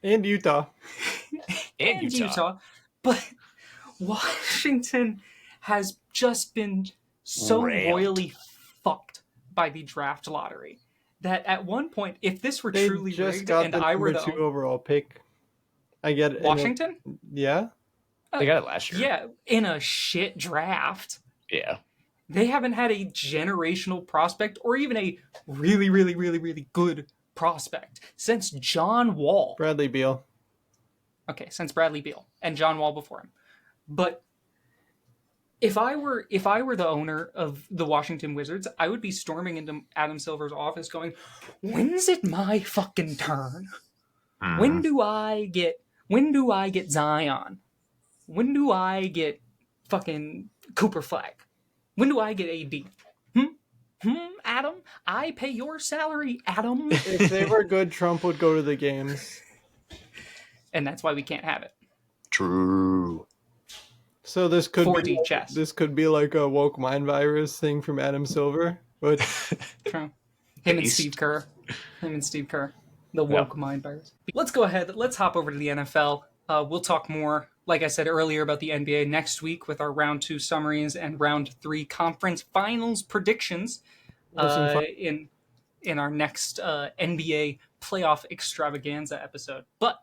And Utah. And Utah. But Washington has just been so royally fucked by the draft lottery that at one point, if this were They truly just rigged got and the I were number the 2 overall pick. I get it. Washington, Yeah. They got it last year. yeah, in a shit draft. Yeah. They haven't had a generational prospect or even a really, really, really, really good prospect since John Wall. Bradley Beal. Okay, since Bradley Beal and John Wall before him. But if I were the owner of the Washington Wizards, I would be storming into Adam Silver's office going, "When's it my fucking turn? When do I get Zion? When do I get fucking Cooper Flag? When do I get AD? Adam? I pay your salary, Adam." If they were good, Trump would go to the games. And that's why we can't have it. True. So this could 4D be chess. This could be like a woke mind virus thing from Adam Silver, but True. Him and Steve Kerr. The woke mind virus. Let's go ahead. Let's hop over to the NFL. We'll talk more, like I said earlier, about the NBA next week with our round 2 summaries and round 3 conference finals predictions in our next NBA playoff extravaganza episode. But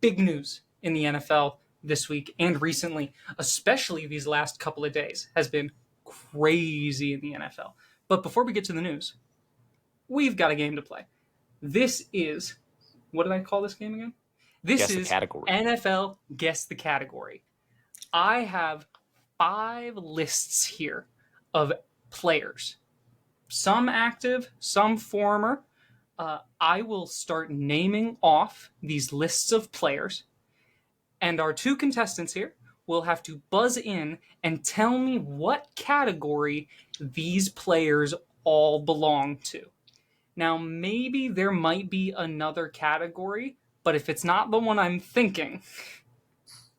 big news in the NFL this week and recently, especially these last couple of days, has been crazy in the NFL. But before we get to the news, we've got a game to play. This is, what did I call this game again? This is NFL Guess the Category. I have 5 lists here of players. Some active, some former. I will start naming off these lists of players. And our 2 contestants here will have to buzz in and tell me what category these players all belong to. Now, maybe there might be another category, but if it's not the one I'm thinking,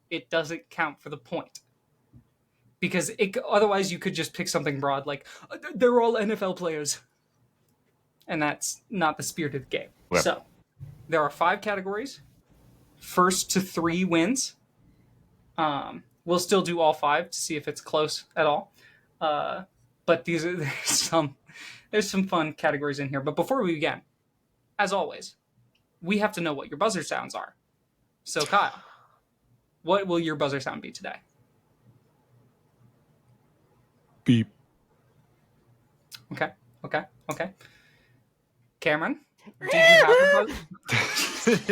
it doesn't count for the point. Because otherwise you could just pick something broad like, they're all NFL players. And that's not the spirit of the game. Right. So, there are 5 categories. First to 3 wins. We'll still do all 5 to see if it's close at all. But there's some fun categories in here. But before we begin, as always, we have to know what your buzzer sounds are. So Kyle, what will your buzzer sound be today? Beep. Okay. Cameron, did you have a buzzer?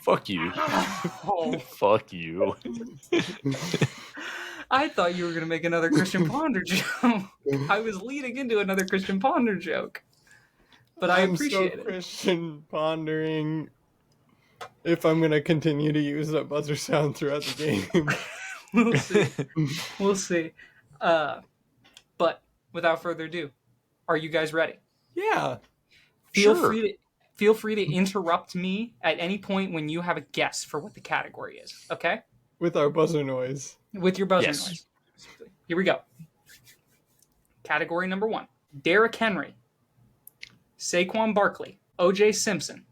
Fuck you. Oh. Fuck you. I thought you were going to make another Christian Ponder joke. I was leading into another Christian Ponder joke. But I appreciate it. Christian pondering if I'm going to continue to use that buzzer sound throughout the game. We'll see. But without further ado, are you guys ready? Yeah. Feel free to interrupt me at any point when you have a guess for what the category is, okay? With our buzzer noise. With your buzzer noise. Here we go. Category number 1. Derrick Henry. Saquon Barkley. O.J. Simpson.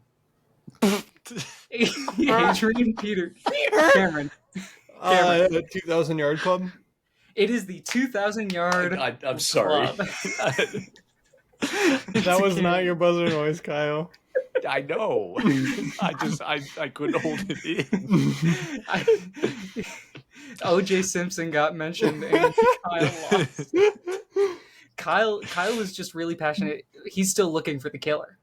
Adrian Peterson. Cameron. 2,000 yard club? It is the 2,000 yard I'm sorry. That was not your buzzer noise, Kyle. I know. I couldn't hold it in. O.J. Simpson got mentioned and Kyle lost. Kyle was just really passionate. He's still looking for the killer.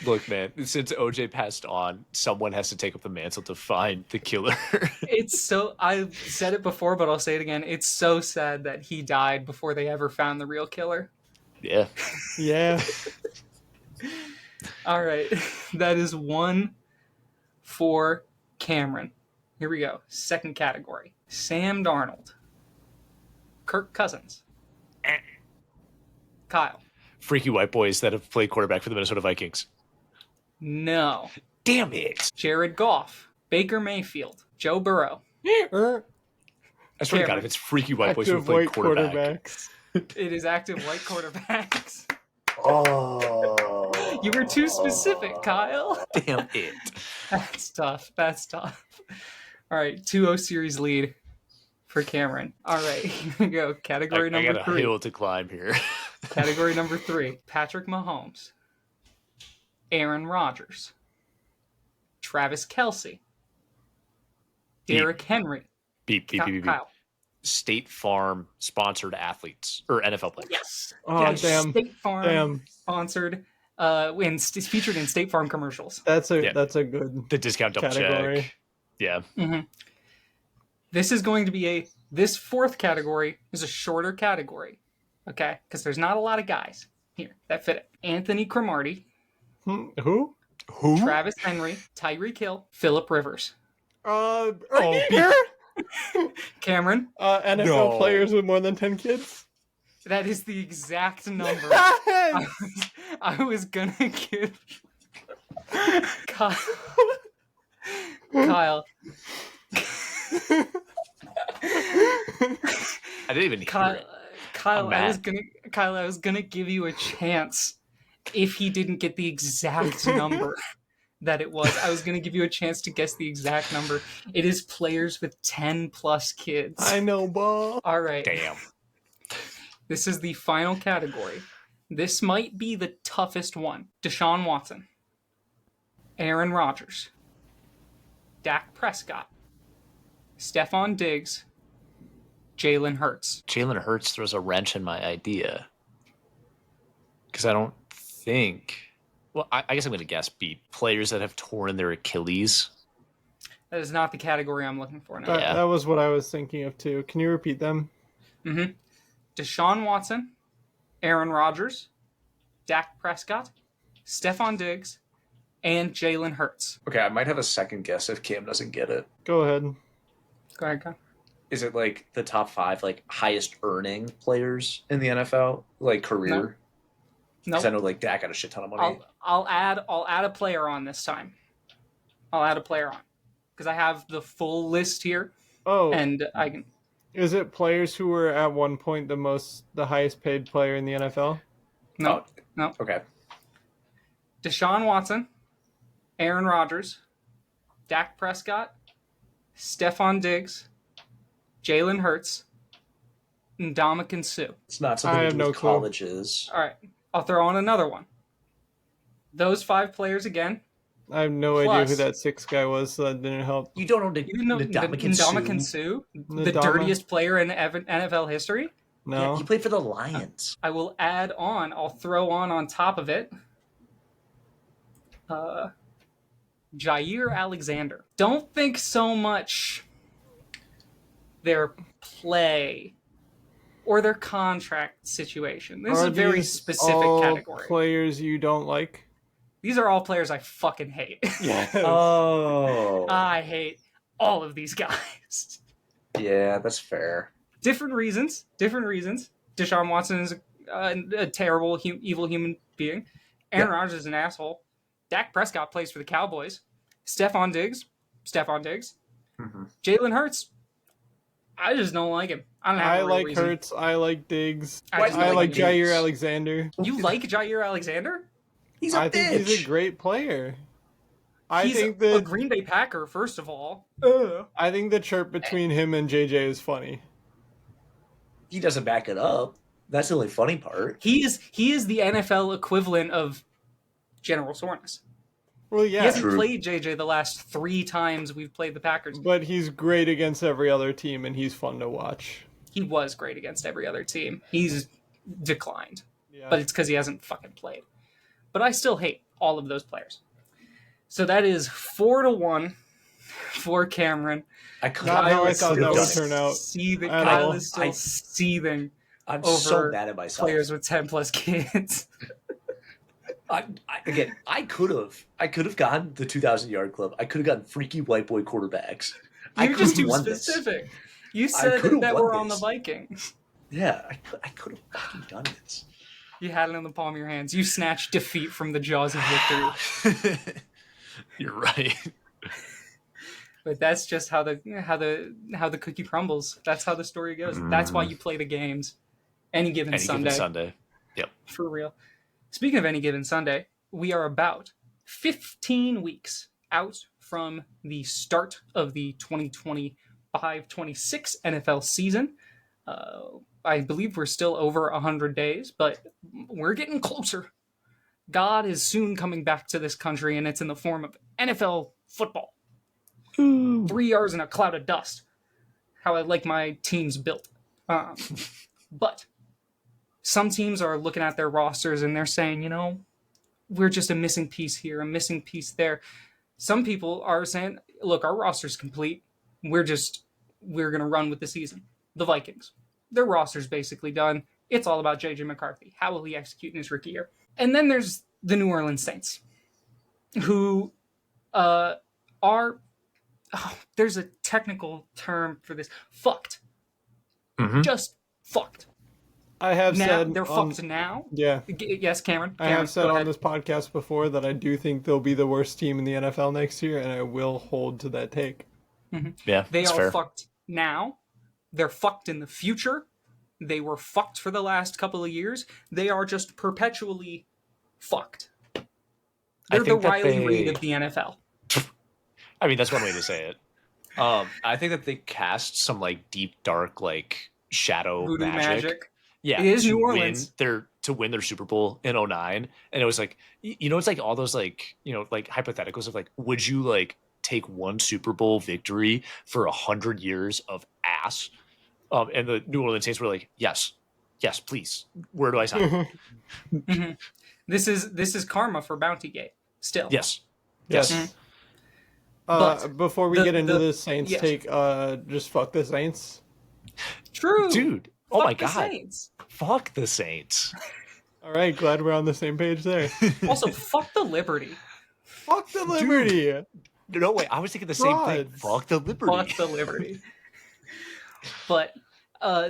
Look, man, since OJ passed on, someone has to take up the mantle to find the killer. I've said it before, but I'll say it again. It's so sad that he died before they ever found the real killer. Yeah. Yeah. All right. That is 1 for Cameron. Here we go. Second category. Sam Darnold. Kirk Cousins. Kyle. Freaky white boys that have played quarterback for the Minnesota Vikings. No. Damn it. Jared Goff. Baker Mayfield. Joe Burrow. I swear to God, Cameron. if it's freaky white boys who Active play white quarterback. quarterbacks. It is active white quarterbacks. Oh. You were too specific, Kyle. Damn it. That's tough. All right, 2-0 series lead for Cameron. All right, here we go. Category I number got a 3. hill to climb here. Category number 3. Patrick Mahomes. Aaron Rodgers. Travis Kelce. Derrick Henry. Beep. Kyle. State Farm sponsored athletes or NFL players. Yes. Oh, Yes, damn. State Farm Damn. sponsored. Featured in State Farm commercials. That's a good The discount double category. check. Yeah. Mm-hmm. This is going to be this fourth category is a shorter category, okay? Because there's not a lot of guys here that fit it. Anthony Cromartie, Who? Travis Henry, Tyreek Hill, Phillip Rivers. Cameron, NFL No. players with more than 10 kids? that is the exact number I was gonna give Kyle. Kyle. I didn't even hear Kyle, it. Kyle, I'm I was gonna give you a chance if he didn't get the exact number that it was. I was gonna give you a chance to guess the exact number. It is players with 10 plus kids. I know, ball. All right. Damn. This is the final category. This might be the toughest one. Deshaun Watson, Aaron Rodgers, Dak Prescott, Stephon Diggs, Jalen Hurts. Jalen Hurts throws a wrench in my idea. Because I don't think... Well, I guess I'm going to guess B. Players that have torn their Achilles. That is not the category I'm looking for now. Yeah. That was what I was thinking of, too. Can you repeat them? Mm-hmm. Deshaun Watson, Aaron Rodgers, Dak Prescott, Stephon Diggs, and Jalen Hurts. Okay, I might have a second guess if Cam doesn't get it. Go ahead. Go ahead, Kyle. Is it like the top 5 like highest earning players in the NFL, like career? No. Because I know like Dak got a shit ton of money. I'll add a player on this time. I'll add a player on because I have the full list here, Oh, and I can. is it players who were at one point the highest paid player in the NFL? No, Oh. no. Okay. Deshaun Watson, Aaron Rodgers, Dak Prescott, Stephon Diggs, Jalen Hurts, and Ndamukong Suh. It's not I something to have do no with clue. colleges. All right, I'll throw on another one. Those 5 players again. I have no idea Plus- who that 6th guy was, so that didn't help. You don't know You didn't know Ndamukong Suh, the Ndama? dirtiest player in NFL history. No. Yeah, he played for the Lions. I will add on. I'll throw on top of it. Jair Alexander. Don't think so much their play or their contract situation. This is a very these specific all category. Players you don't like? These are all players I fucking hate. Yes. Oh. I hate all of these guys. Yeah, that's fair. Different reasons. Deshaun Watson is a terrible, evil human being. Aaron Rodgers is an asshole. Dak Prescott plays for the Cowboys. Stephon Diggs. Mm-hmm. Jalen Hurts. I just don't like him. I don't have I a real like reason. Hurts. I like Diggs. I just Why I don't like Diggs? Jair Alexander. You like Jair Alexander? He's a I bitch. think he's a great player. He's think a the Green Bay Packer, first of all. I think the chirp between him and JJ is funny. He doesn't back it up. That's the only funny part. He is the NFL equivalent of General Soreness. Well, He yeah, hasn't True. played JJ the last 3 times we've played the Packers. but he's great against every other team, and he's fun to watch. He was great against every other team. He's declined, Yeah. but it's because he hasn't fucking played. But I still hate all of those players. So that is 4-1 for Cameron. I could Not how I is thought still that would turn out. Seething. at Kyle all. is still seething I'm over so mad at myself. players with 10 plus kids. I could have gotten the 2,000-yard club. I could have gotten freaky white boy quarterbacks. I You're could just have too won this. specific. You said could've that won we're on the this. Vikings. Yeah, I could have fucking done this. You had it in the palm of your hands. You snatched defeat from the jaws of victory. You're right. But that's just how the cookie crumbles. That's how the story goes. That's why you play the games. Any given Sunday. Yep. For real. Speaking of any given Sunday, we are about 15 weeks out from the start of the 2025-26 NFL season. I believe we're still over 100 days, but we're getting closer. God is soon coming back to this country, and it's in the form of NFL football. 3 yards in a cloud of dust. How I like my teams built. But some teams are looking at their rosters and they're saying, we're just a missing piece here, a missing piece there. Some people are saying, look, our roster's complete. We're going to run with the season. The Vikings, their roster's basically done. It's all about J.J. McCarthy. How will he execute in his rookie year? And then there's the New Orleans Saints, who are... there's a technical term for this. Fucked. Just fucked. I have said they're fucked now. Yeah. Yes, Cameron. I have said on this podcast before that I do think they'll be the worst team in the NFL next year, and I will hold to that take. Yeah, they are fair. Fucked now. They're fucked in the future. They were fucked for the last couple of years. They are just perpetually fucked. They're the Riley Reid of the NFL. I mean, that's one way to say it. I think that they cast some deep, dark, shadow Voodoo magic. Yeah, it is New Orleans. To win their Super Bowl in 2009, and it was it's all those hypotheticals of would you take one Super Bowl victory for 100 years of ass? And the New Orleans Saints were yes, please. Where do I sign? This is karma for Bountygate. Still, yes. Before we get into the Saints take, just fuck the Saints. True, dude. Oh my God. Saints. Fuck the Saints. All right, glad we're on the same page there. Also, fuck the Liberty. Fuck the Liberty. Dude. No way. I was thinking the same thing. Fuck the Liberty. Fuck the Liberty. But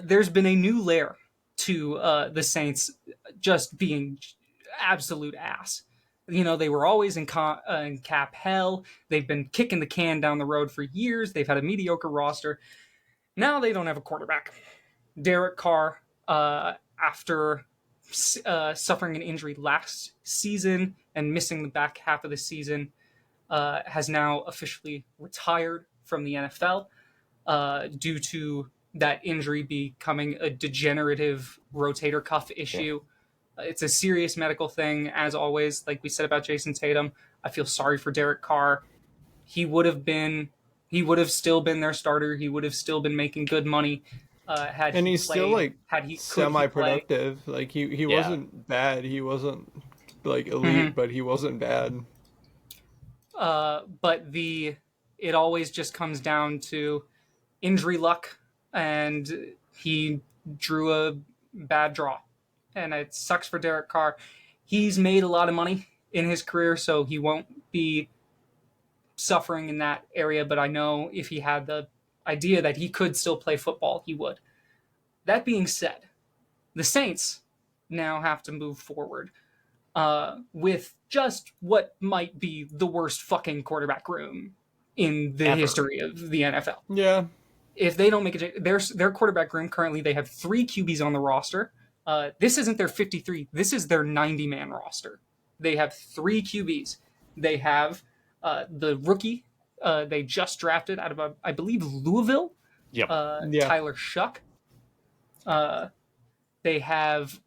there's been a new layer to the Saints just being absolute ass. They were always in cap hell. They've been kicking the can down the road for years. They've had a mediocre roster. Now they don't have a quarterback. Derek Carr, after suffering an injury last season and missing the back half of the season, has now officially retired from the NFL due to that injury becoming a degenerative rotator cuff issue. It's a serious medical thing, as always. Like we said about Jason Tatum, I feel sorry for Derek Carr. He would have still been their starter. He would have still been making good money. He's still semi-productive. He Yeah. wasn't bad. He wasn't elite, but he wasn't bad. But it always just comes down to injury luck, and he drew a bad draw. And it sucks for Derek Carr. He's made a lot of money in his career, so he won't be suffering in that area. But I know if he had the idea that he could still play football, he would. That being said, the Saints now have to move forward with just what might be the worst fucking quarterback room in the history of the NFL. Yeah. If they don't make it, their quarterback room currently, they have 3 QBs on the roster. This isn't their 53. This is their 90-man roster. They have 3 QBs. They have the rookie they just drafted out of, I believe, Louisville. Yep. Tyler Shuck. They have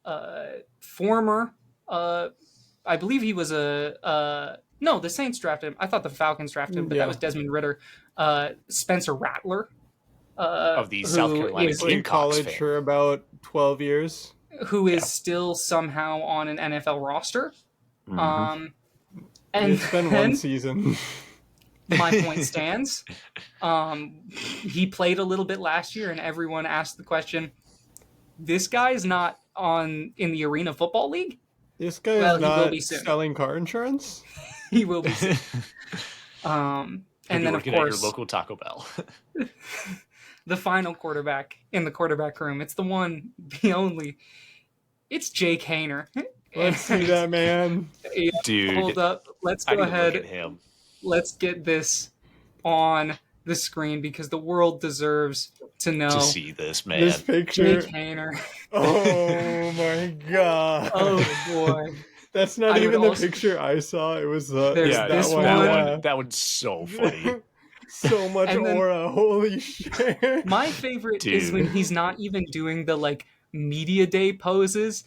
former, I believe he was no, the Saints drafted him. I thought the Falcons drafted him, but that was Desmond Ridder. Spencer Rattler. Of the South Carolina in college fan. for about 12 years. Who is still somehow on an NFL roster. And it's been one season. My point stands. He played a little bit last year, and everyone asked the question, this guy's not in the Arena Football League? This guy is not selling car insurance? He will be soon. And then, of course, at your local Taco Bell. The final quarterback in the quarterback room. It's the one, the only. It's Jake Haener. Let's see that man. Dude. Hold up. Let's go ahead. Look at him. Let's get this on the screen because the world deserves to know. To see this, man. This picture. Jake Hainer. Oh my god. Oh boy. That's not I even would the also- picture I saw. It was There's yeah, this one. one. Yeah. That one's so funny. So much And then- aura. Holy shit. My favorite is Dude. when he's not even doing the like media day poses.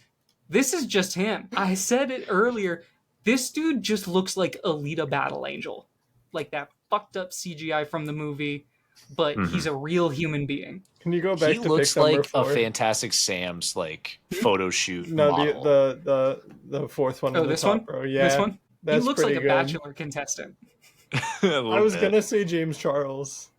This is just him. I said it earlier. This dude just looks like Alita Battle Angel. Like that fucked up CGI from the movie, but he's a real human being. Can you go back He to looks pick number like a 4? Fantastic Sam's like photo shoot No, model. the fourth one. Oh, in the this top one? row. Yeah, This one? He that's looks like pretty a good. Bachelor contestant. I was gonna say James Charles.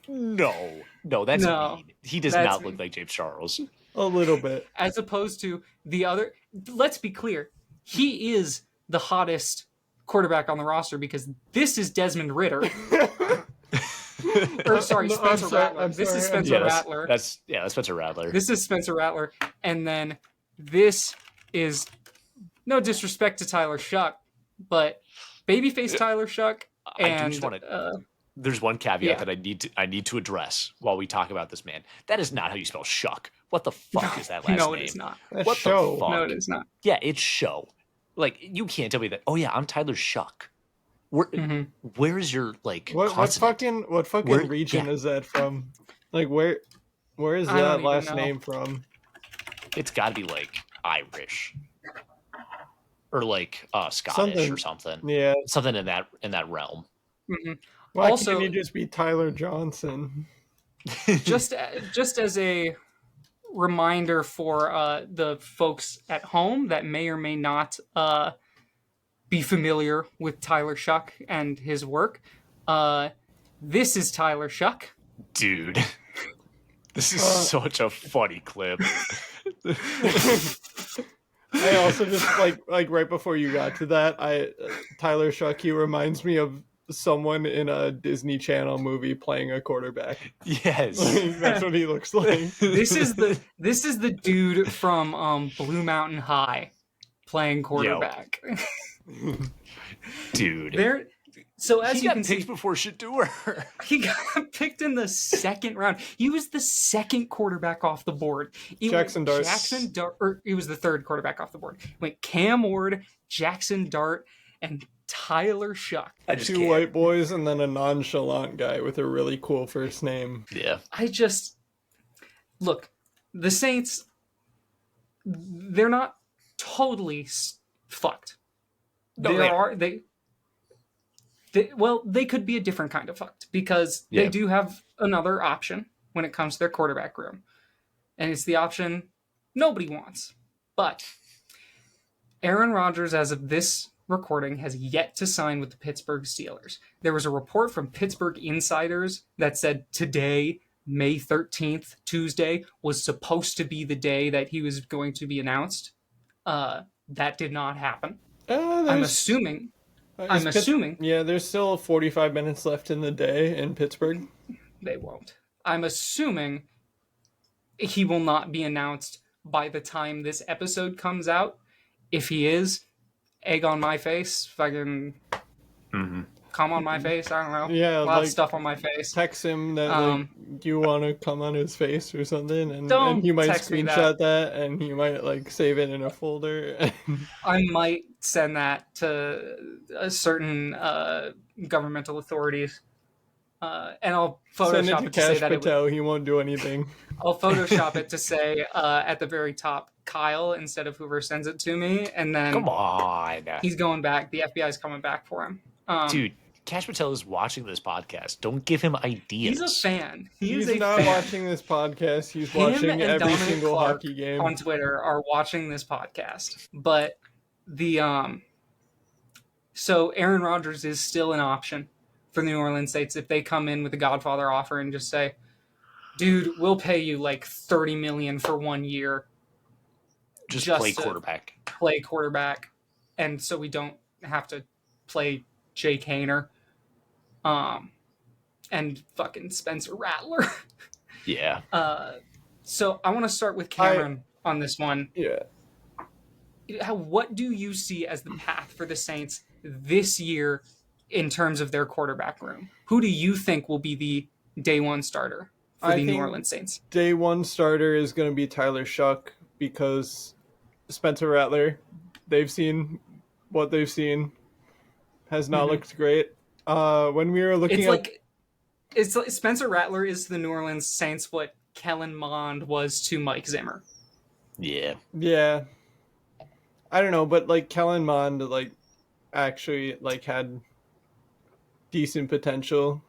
No, that's No, mean. He does that's not mean. look like James Charles. A little bit. As opposed to the other. Let's be clear. He is the hottest quarterback on the roster because this is Desmond Ritter. Or sorry, No, Spencer Rattler. I'm This is sorry, Spencer Yes, Rattler. that's Spencer Rattler. This is Spencer Rattler. And then this is, no disrespect to Tyler Shuck, but babyface Tyler Shuck. I do And just want to. There's one caveat yeah. that I need to address while we talk about this man. That is not how you spell Shuck. What the fuck is that last no, name? it is not. That's What show. the fuck? No, it is not. Yeah, it's show. Like you can't tell me that. Oh yeah, I'm Tyler Shuck. Where is your like? What consonant? fucking Where- region yeah. is that from? Like where is I don't that even last know. name from? It's got to be like Irish or like Scottish Something. or something. Yeah. Something in that realm. Why Also- can't you just be Tyler Johnson? Just as a reminder for the folks at home that may or may not be familiar with Tyler Shuck and his work, this is Tyler Shuck. Dude, this is such a funny clip. I also just like right before you got to that, Tyler Shuck, he reminds me of someone in a Disney Channel movie playing a quarterback. Yes. That's what he looks like. This is the dude from Blue Mountain High playing quarterback. Dude. There. So as He you got can picked see, before Shador. he got picked in the second round. He was the second quarterback off the board. It Jackson went Dart. Jackson Dart, or he was the third quarterback off the board. It went Cam Ward, Jackson Dart, and Tyler Shuck. I just 2 can't. white boys and then a nonchalant guy with a really cool first name. Yeah. I just look. The Saints, they're not totally fucked. No, They could be a different kind of fucked because they Yeah. do have another option when it comes to their quarterback room. And it's the option nobody wants. But Aaron Rodgers, as of this recording, has yet to sign with the Pittsburgh Steelers. There was a report from Pittsburgh insiders that said today, May 13th, Tuesday, was supposed to be the day that he was going to be announced. That did not happen. I'm assuming. Yeah, there's still 45 minutes left in the day in Pittsburgh. They won't. I'm assuming he will not be announced by the time this episode comes out. If he is, egg on my face, fucking cum on my face, I don't know. Yeah, a lot of like- stuff on my face. Text him that you want to come on his face or something, and Don't he might text me screenshot that, and he might like save it in a folder. I might send that to a certain governmental authorities, and I'll Send it Photoshop to it to say Cash that Patel. He won't do anything. I'll Photoshop it to say at the very top Kyle instead of whoever sends it to me, and then Come on. he's going back. The FBI's coming back for him. Dude, Cash Patel is watching this podcast. Don't give him ideas. He's a fan. He's He's a not fan. watching this podcast. He's Him watching and every Dominic single Clark hockey game. on Twitter are watching this podcast. But the so Aaron Rodgers is still an option for the New Orleans Saints if they come in with a Godfather offer and just say, "Dude, we'll pay you like $30 million for 1 year, just just play to quarterback. play quarterback, and so we don't have to play Jake Hainer, and fucking Spencer Rattler." Yeah. So I want to start with Cameron on this one. Yeah. What do you see as the path for the Saints this year in terms of their quarterback room. Who do you think will be the day one starter for the New Orleans Saints? Day one starter is going to be Tyler Shuck because Spencer Rattler, they've seen what they've seen, has not looked great. When we were looking it's like Spencer Rattler is to the New Orleans Saints what Kellen Mond was to Mike Zimmer. Yeah. Yeah. I don't know, but like Kellen Mond actually had decent potential.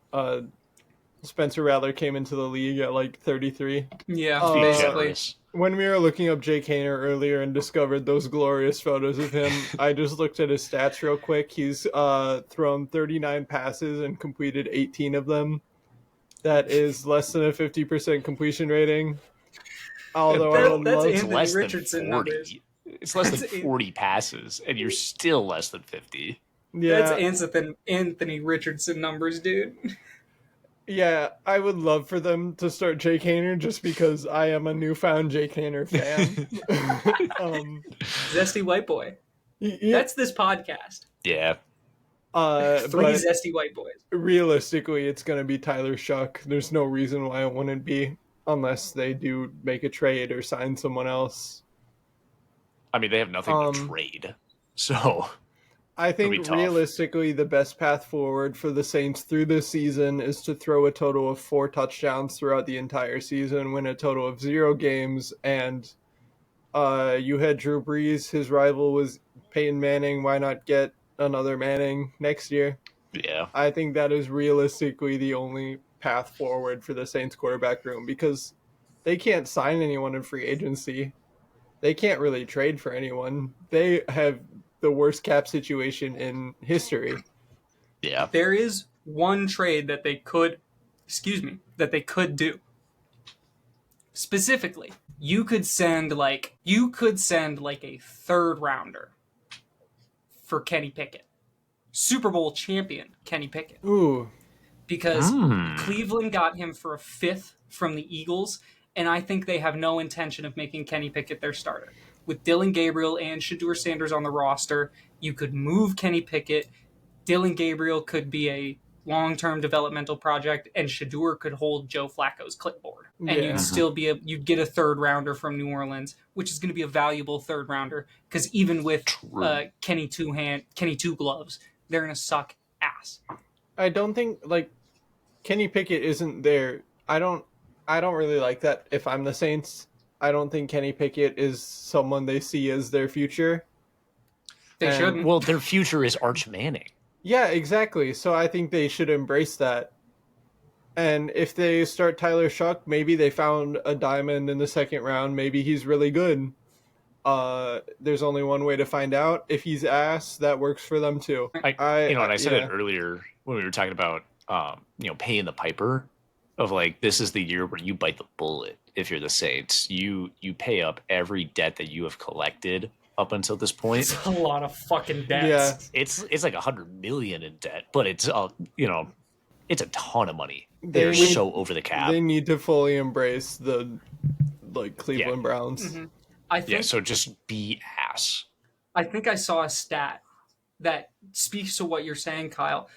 Spencer Rattler came into the league at 33. Yeah, basically. When we were looking up Jake Haener earlier and discovered those glorious photos of him, I just looked at his stats real quick. He's thrown 39 passes and completed 18 of them. That is less than a 50% completion rating. Although that's it's Anthony less Richardson than 40. numbers. It's less than 40 passes, and you're still less than 50. Yeah, That's Anthony Richardson numbers, dude. Yeah, I would love for them to start Jake Haener just because I am a newfound Jake Haener fan. Zesty white boy. Yeah, That's this podcast. Yeah. Three zesty white boys. Realistically, it's going to be Tyler Shuck. There's no reason why it wouldn't be, unless they do make a trade or sign someone else. I mean, they have nothing to trade, so I think realistically the best path forward for the Saints through this season is to throw a total of 4 touchdowns throughout the entire season, win a total of 0 games, and you had Drew Brees. His rival was Peyton Manning. Why not get another Manning next year? Yeah. I think that is realistically the only path forward for the Saints quarterback room because they can't sign anyone in free agency. They can't really trade for anyone. They have the worst cap situation in history. Yeah. There is one trade that they could do. Specifically, you could send a third rounder for Kenny Pickett. Super Bowl champion Kenny Pickett. Ooh. Because Cleveland got him for a 5th from the Eagles, and I think they have no intention of making Kenny Pickett their starter. With Dylan Gabriel and Shedeur Sanders on the roster, you could move Kenny Pickett. Dylan Gabriel could be a long-term developmental project, and Shedeur could hold Joe Flacco's clipboard. And you'd still you'd get a third rounder from New Orleans, which is going to be a valuable third rounder, because even with Kenny Two Gloves, they're going to suck ass. I don't think Kenny Pickett isn't there. I don't really like that. If I'm the Saints, I don't think Kenny Pickett is someone they see as their future. They shouldn't. Well, their future is Arch Manning. Yeah, exactly. So I think they should embrace that. And if they start Tyler Shuck, maybe they found a diamond in the second round. Maybe he's really good. There's only one way to find out. If he's ass, that works for them too. I said it earlier when we were talking about paying the piper of this is the year where you bite the bullet. If you're the Saints, you pay up every debt that you have collected up until this point. It's a lot of fucking debts. Yeah. It's like $100 million in debt, but it's it's a ton of money. They're need- so over the cap. They need to fully embrace the Cleveland Browns. Mm-hmm. I think, so just be ass. I think I saw a stat that speaks to what you're saying, Kyle.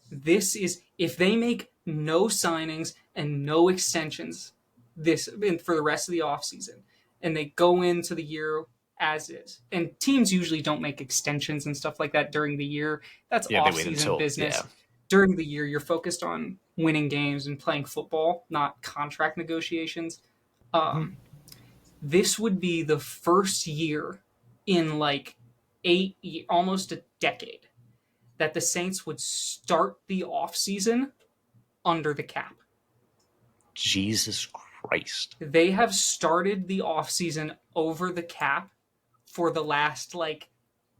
This is if they make no signings and no extensions for the rest of the offseason, and they go into the year as is. And teams usually don't make extensions and stuff like that during the year. That's off-season business. Yeah. During the year, you're focused on winning games and playing football, not contract negotiations. This would be the first year in almost a decade that the Saints would start the offseason under the cap. Jesus Christ. They have started the offseason over the cap for the last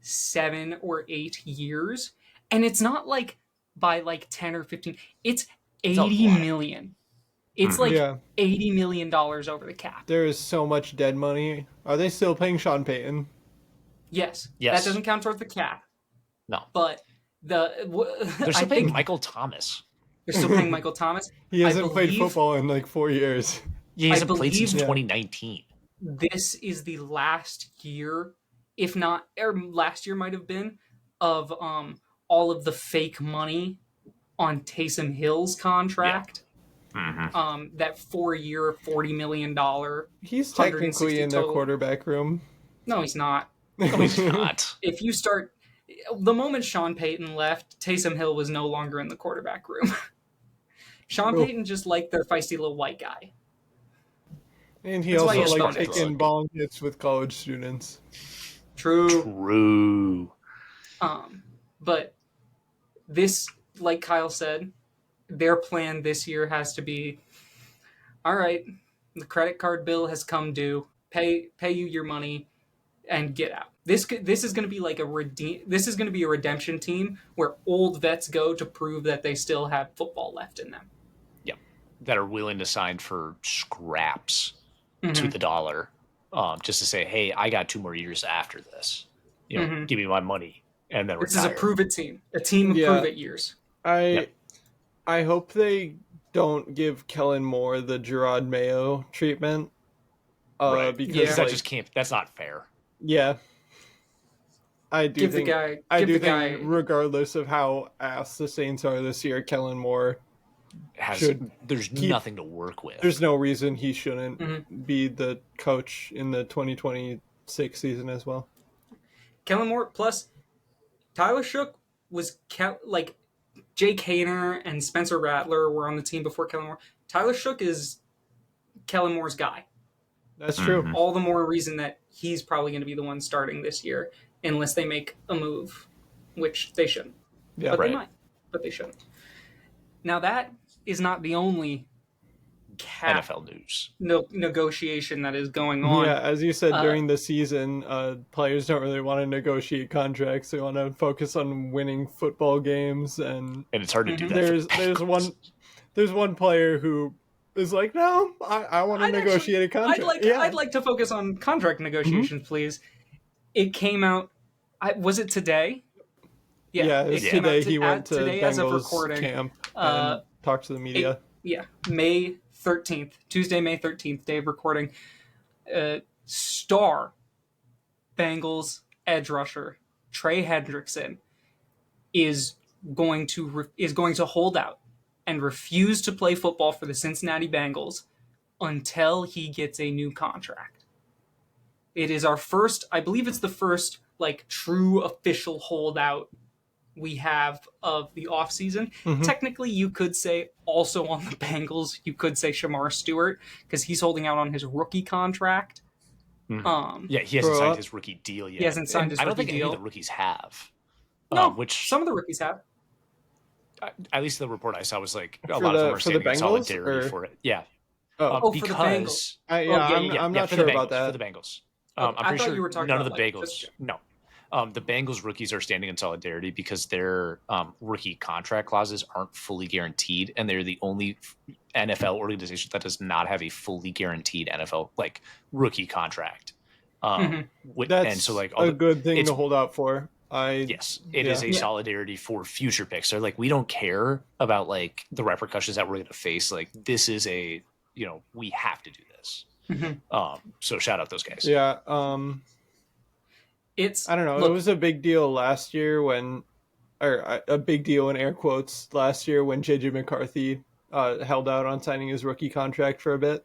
7 or 8 years. And it's not by 10 or 15. It's 80 million. It's $80 million over the cap. There is so much dead money. Are they still paying Sean Payton? Yes. That doesn't count towards the cap. No. But they're still paying Michael Thomas. They're still paying Michael Thomas. He hasn't played football in 4 years. He hasn't played since 2019. This is the last year, if not, or last year might have been, of all of the fake money on Taysom Hill's contract. That 4-year, $40 million. He's technically in the total. quarterback room. No, he's not. No, he's not. If you start, the moment Sean Payton left, Taysom Hill was no longer in the quarterback room. Sean Payton just liked their feisty little white guy. And he That's why he also has liked bonus. taking bong hits with college students. True. But this, like Kyle said, their plan this year has to be, all right, the credit card bill has come due. Pay you your money and get out. This is going to be like this is going to be a redemption team where old vets go to prove that they still have football left in them. Yep. That are willing to sign for scraps to the dollar, just to say, hey, I got 2 more years after this. Give me my money and then This retire. is a prove it team. A team of prove it years. I hope they don't give Kellen Moore the Gerard Mayo treatment. Right. Because that just can't. That's not fair. Yeah. I do Give think, the guy, regardless of how ass the Saints are this year, Kellen Moore There's nothing to work with. There's no reason he shouldn't be the coach in the 2026 season as well. Kellen Moore plus Tyler Shook was like Jake Hayner and Spencer Rattler were on the team before Kellen Moore. Tyler Shook is Kellen Moore's guy. That's true. All the more reason that he's probably going to be the one starting this year, unless they make a move, which they shouldn't. Yeah, They might, but they shouldn't. Now that is not the only NFL news negotiation that is going on. Yeah, as you said during the season, players don't really want to negotiate contracts. They want to focus on winning football games, and it's hard to do that. There's one player who is like, no, I want to negotiate a contract. I'd like to focus on contract negotiations, please. It came out. Was it today? Yeah, it was today. He went to Bengals camp and talked to the media. May 13th, Tuesday, May 13th, day of recording. Star Bengals edge rusher Trey Hendrickson is going to hold out and refuse to play football for the Cincinnati Bengals until he gets a new contract. It is our first, I believe it's the first like true official holdout we have of the offseason. Technically, you could say also on the Bengals, you could say Shamar Stewart because he's holding out on his rookie contract. He hasn't signed his rookie deal yet. He hasn't signed his rookie deal. I don't think any of the rookies have. No, which some of the rookies have. At least the report I saw was like a lot of them are standing in solidarity for it. Yeah. For the Bengals. I'm not sure about that. For the Bengals. I'm pretty sure you were talking none about of the Bengals. No. The Bengals rookies are standing in solidarity because their rookie contract clauses aren't fully guaranteed, and they're the only NFL organization that does not have a fully guaranteed NFL like rookie contract. That's and so like a good thing to hold out for. Yes, it is a solidarity for future picks. They're like, we don't care about like the repercussions that we're going to face. Like this is we have to do this. So shout out those guys. Yeah. I don't know. Look, it was a big deal last year a big deal in air quotes last year when JJ McCarthy held out on signing his rookie contract for a bit.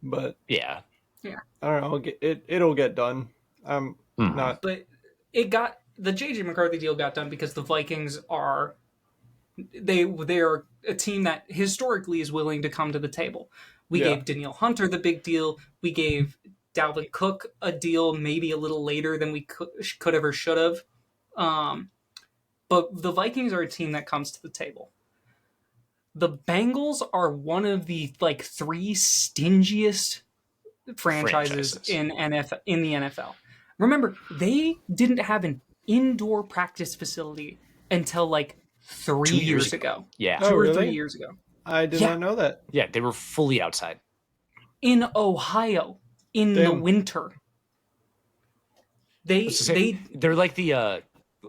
But yeah, I don't know. It'll get done. Not. But the JJ McCarthy deal got done because the Vikings are a team that historically is willing to come to the table. We gave Danielle Hunter the big deal. We gave Dalvin Cook a deal maybe a little later than we could have or should have. But the Vikings are a team that comes to the table. The Bengals are one of the 3 stingiest franchises in the NFL. Remember, they didn't have an indoor practice facility until 3 years ago. Yeah. 2 or 3 years ago. I did not know that. Yeah, they were fully outside. In Ohio. In the winter. They're like the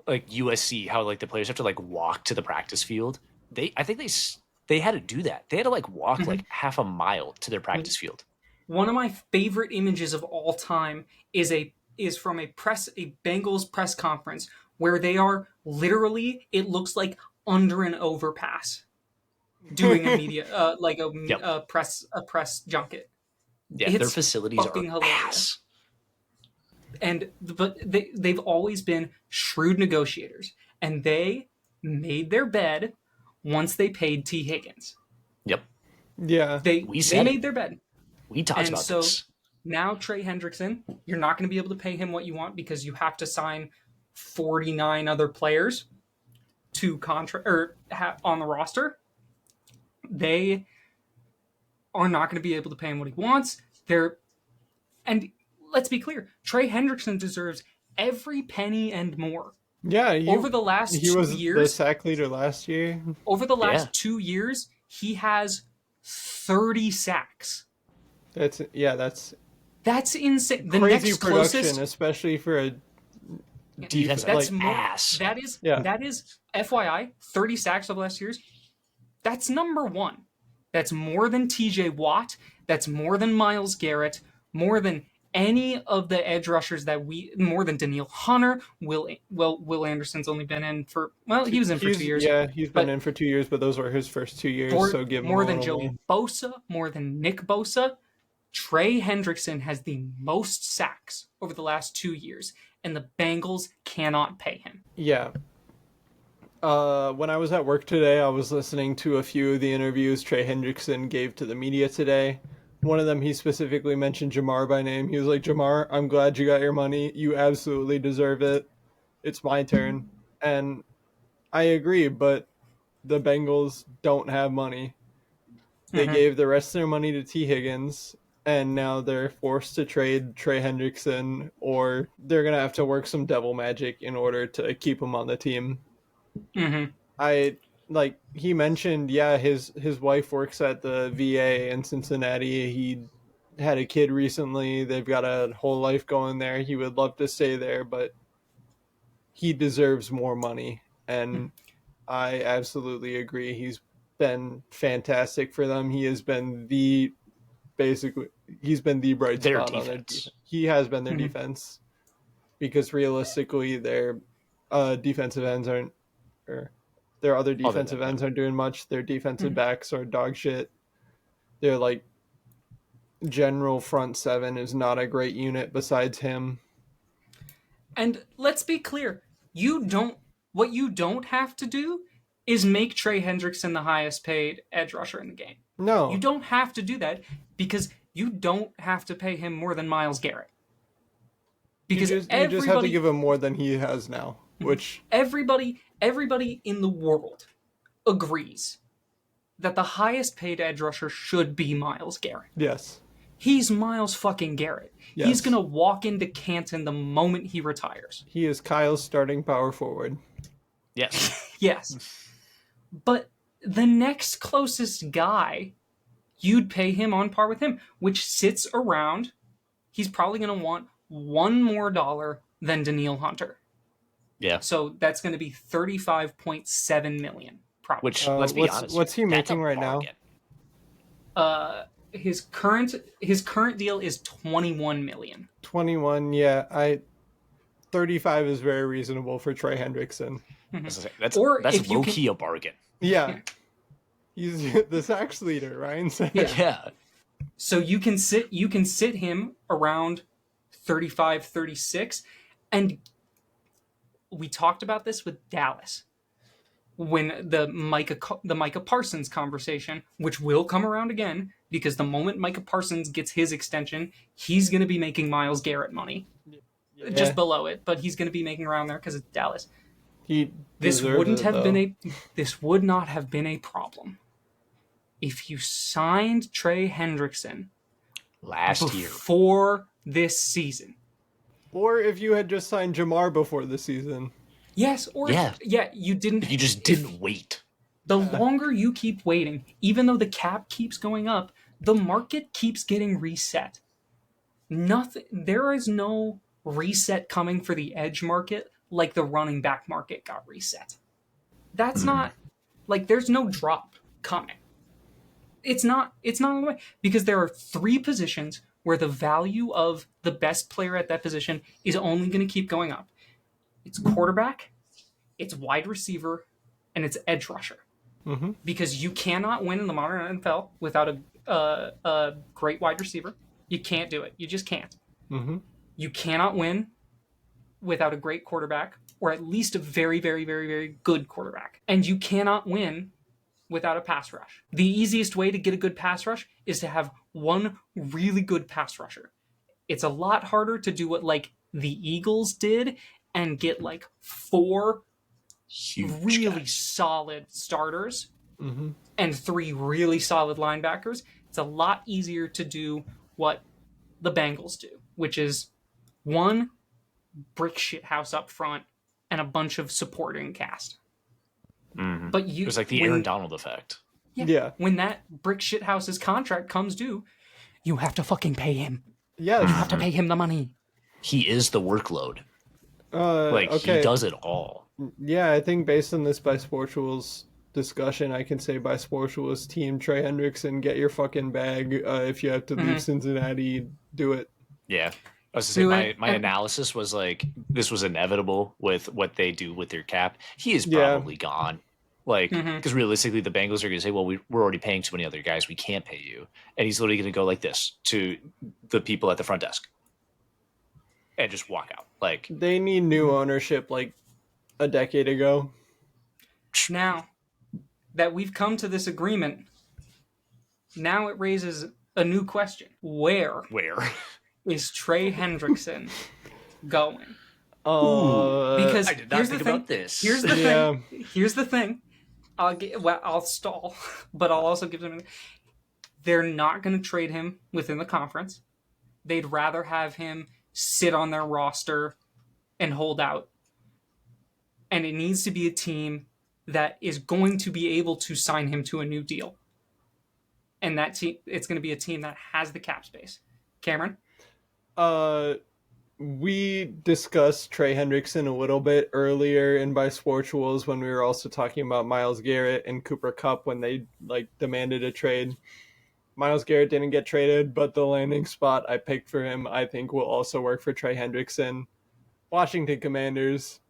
USC, how the players have to walk to the practice field. I think they had to do that. They had to walk half a mile to their practice field. One of my favorite images of all time is a is from a Bengals press conference where they are literally, it looks like under an overpass doing a media like a press junket. Yeah, It's their facilities fucking are hilarious. ass. But they've always been shrewd negotiators, and they made their bed once they paid T. Higgins. Yep. Yeah. They made their bed. We talked And about so this. now Trey Hendrickson, you're not going to be able to pay him what you want because you have to sign 49 other players to on the roster. They are not going to be able to pay him what he wants. And let's be clear, Trey Hendrickson deserves every penny and more. Yeah, Over the last he 2 was years, the sack leader last year. over the last 2 years, he has 30 sacks. That's insane. The crazy next production, closest, especially for a Defense that's like more, ass. that is Yeah. that is FYI 30 sacks over the last years. That's number one. That's more than TJ Watt. That's more than Myles Garrett. More than any of the edge rushers more than Daniil Hunter. Will Anderson's only been in for, he was in for 2 years. Yeah, he's been But in for 2 years, but those were his first 2 years, so give him more a than little Joey more. Bosa, more than Nick Bosa. Trey Hendrickson has the most sacks over the last 2 years, and the Bengals cannot pay him. Yeah. When I was at work today, I was listening to a few of the interviews Trey Hendrickson gave to the media today. One of them, he specifically mentioned Jamar by name. He was like, Jamar, I'm glad you got your money. You absolutely deserve it. It's my turn. And I agree, but the Bengals don't have money. They gave the rest of their money to T. Higgins, and now they're forced to trade Trey Hendrickson, or they're going to have to work some devil magic in order to keep him on the team. He mentioned, his wife works at the VA in Cincinnati. He had a kid recently. They've got a whole life going there. He would love to stay there, but he deserves more money. And I absolutely agree. He's been fantastic for them. He has been the bright spot on their defense. He has been their defense, because realistically their defensive ends aren't, or their other defensive ends aren't doing much. Their defensive backs are dog shit. Their general front seven is not a great unit besides him. And let's be clear, what you don't have to do is make Trey Hendrickson the highest paid edge rusher in the game. No. You don't have to do that, because you don't have to pay him more than Myles Garrett. Because you just have to give him more than he has now, which everybody in the world agrees that the highest paid edge rusher should be Myles Garrett. Yes. He's Myles fucking Garrett. Yes. He's going to walk into Canton the moment he retires. He is Kyle's starting power forward. Yes. Yes. But the next closest guy, you'd pay him on par with him, which sits around, he's probably going to want $1 more than Daniil Hunter. Yeah. So that's going to be $35.7 million, probably. Which, let's be honest, what's he making right now? His current deal is $21 million. 21, yeah. 35 is very reasonable for Trey Hendrickson. That's if you low-key a bargain. Yeah. He's the sacks leader, Ryan said. Yeah. So you can sit him around 35, 36, and we talked about this with Dallas when the Micah Parsons conversation, which will come around again, because the moment Micah Parsons gets his extension, he's going to be making Myles Garrett money. Just below it, but he's going to be making around there because it's Dallas. This would not have been a problem if you signed Trey Hendrickson last year before this season. Or if you had just signed Jamar before the season. Yes, or you didn't. You just didn't wait. The longer you keep waiting, even though the cap keeps going up, the market keeps getting reset. There is no reset coming for the edge market like the running back market got reset. That's not, there's no drop coming. It's not on the way, because there are 3 positions where the value of the best player at that position is only going to keep going up. It's quarterback, it's wide receiver, and it's edge rusher. Mm-hmm. Because you cannot win in the modern NFL without a great wide receiver. You can't do it. You just can't. Mm-hmm. You cannot win without a great quarterback, or at least a very, very, very, very good quarterback. And you cannot win without a pass rush. The easiest way to get a good pass rush is to have one really good pass rusher. It's a lot harder to do what like the Eagles did and get like 4 Huge really guys. solid starters Mm-hmm. and 3 really solid linebackers. It's a lot easier to do what the Bengals do, which is 1 brick shit house up front and a bunch of supporting cast. Mm-hmm. But you, It was like the Aaron Donald effect. Yeah. when that brick shit house's contract comes due, you have to fucking pay him. Yeah. You have to pay him the money. He is the workload. Okay. He does it all. Yeah, I think based on this Bisportuals discussion, I can say Bisportuals team Trey Hendrickson, get your fucking bag. If you have to leave Cincinnati, do it. Yeah. I was Do gonna say, it. my analysis was like, this was inevitable with what they do with their cap. He is Yeah. probably gone. Like, because realistically, the Bengals are going to say, well, we're already paying too many other guys. We can't pay you. And he's literally going to go like this to the people at the front desk and just walk out. Like, They need new ownership like a decade ago. Now that we've come to this agreement, now it raises a new question. Where where? is Trey Hendrickson going? Because I did not think about this. Here's the Yeah. thing. Here's the thing. I'll stall, but I'll also give them. They're not going to trade him within the conference. They'd rather have him sit on their roster and hold out. And it needs to be a team that is going to be able to sign him to a new deal. And that team, it's going to be a team that has the cap space. Cameron? We discussed Trey Hendrickson a little bit earlier in Bisportuals when we were also talking about Myles Garrett and Cooper Kupp when they like demanded a trade. Myles Garrett didn't get traded, but the landing spot I picked for him I think will also work for Trey Hendrickson. Washington Commanders,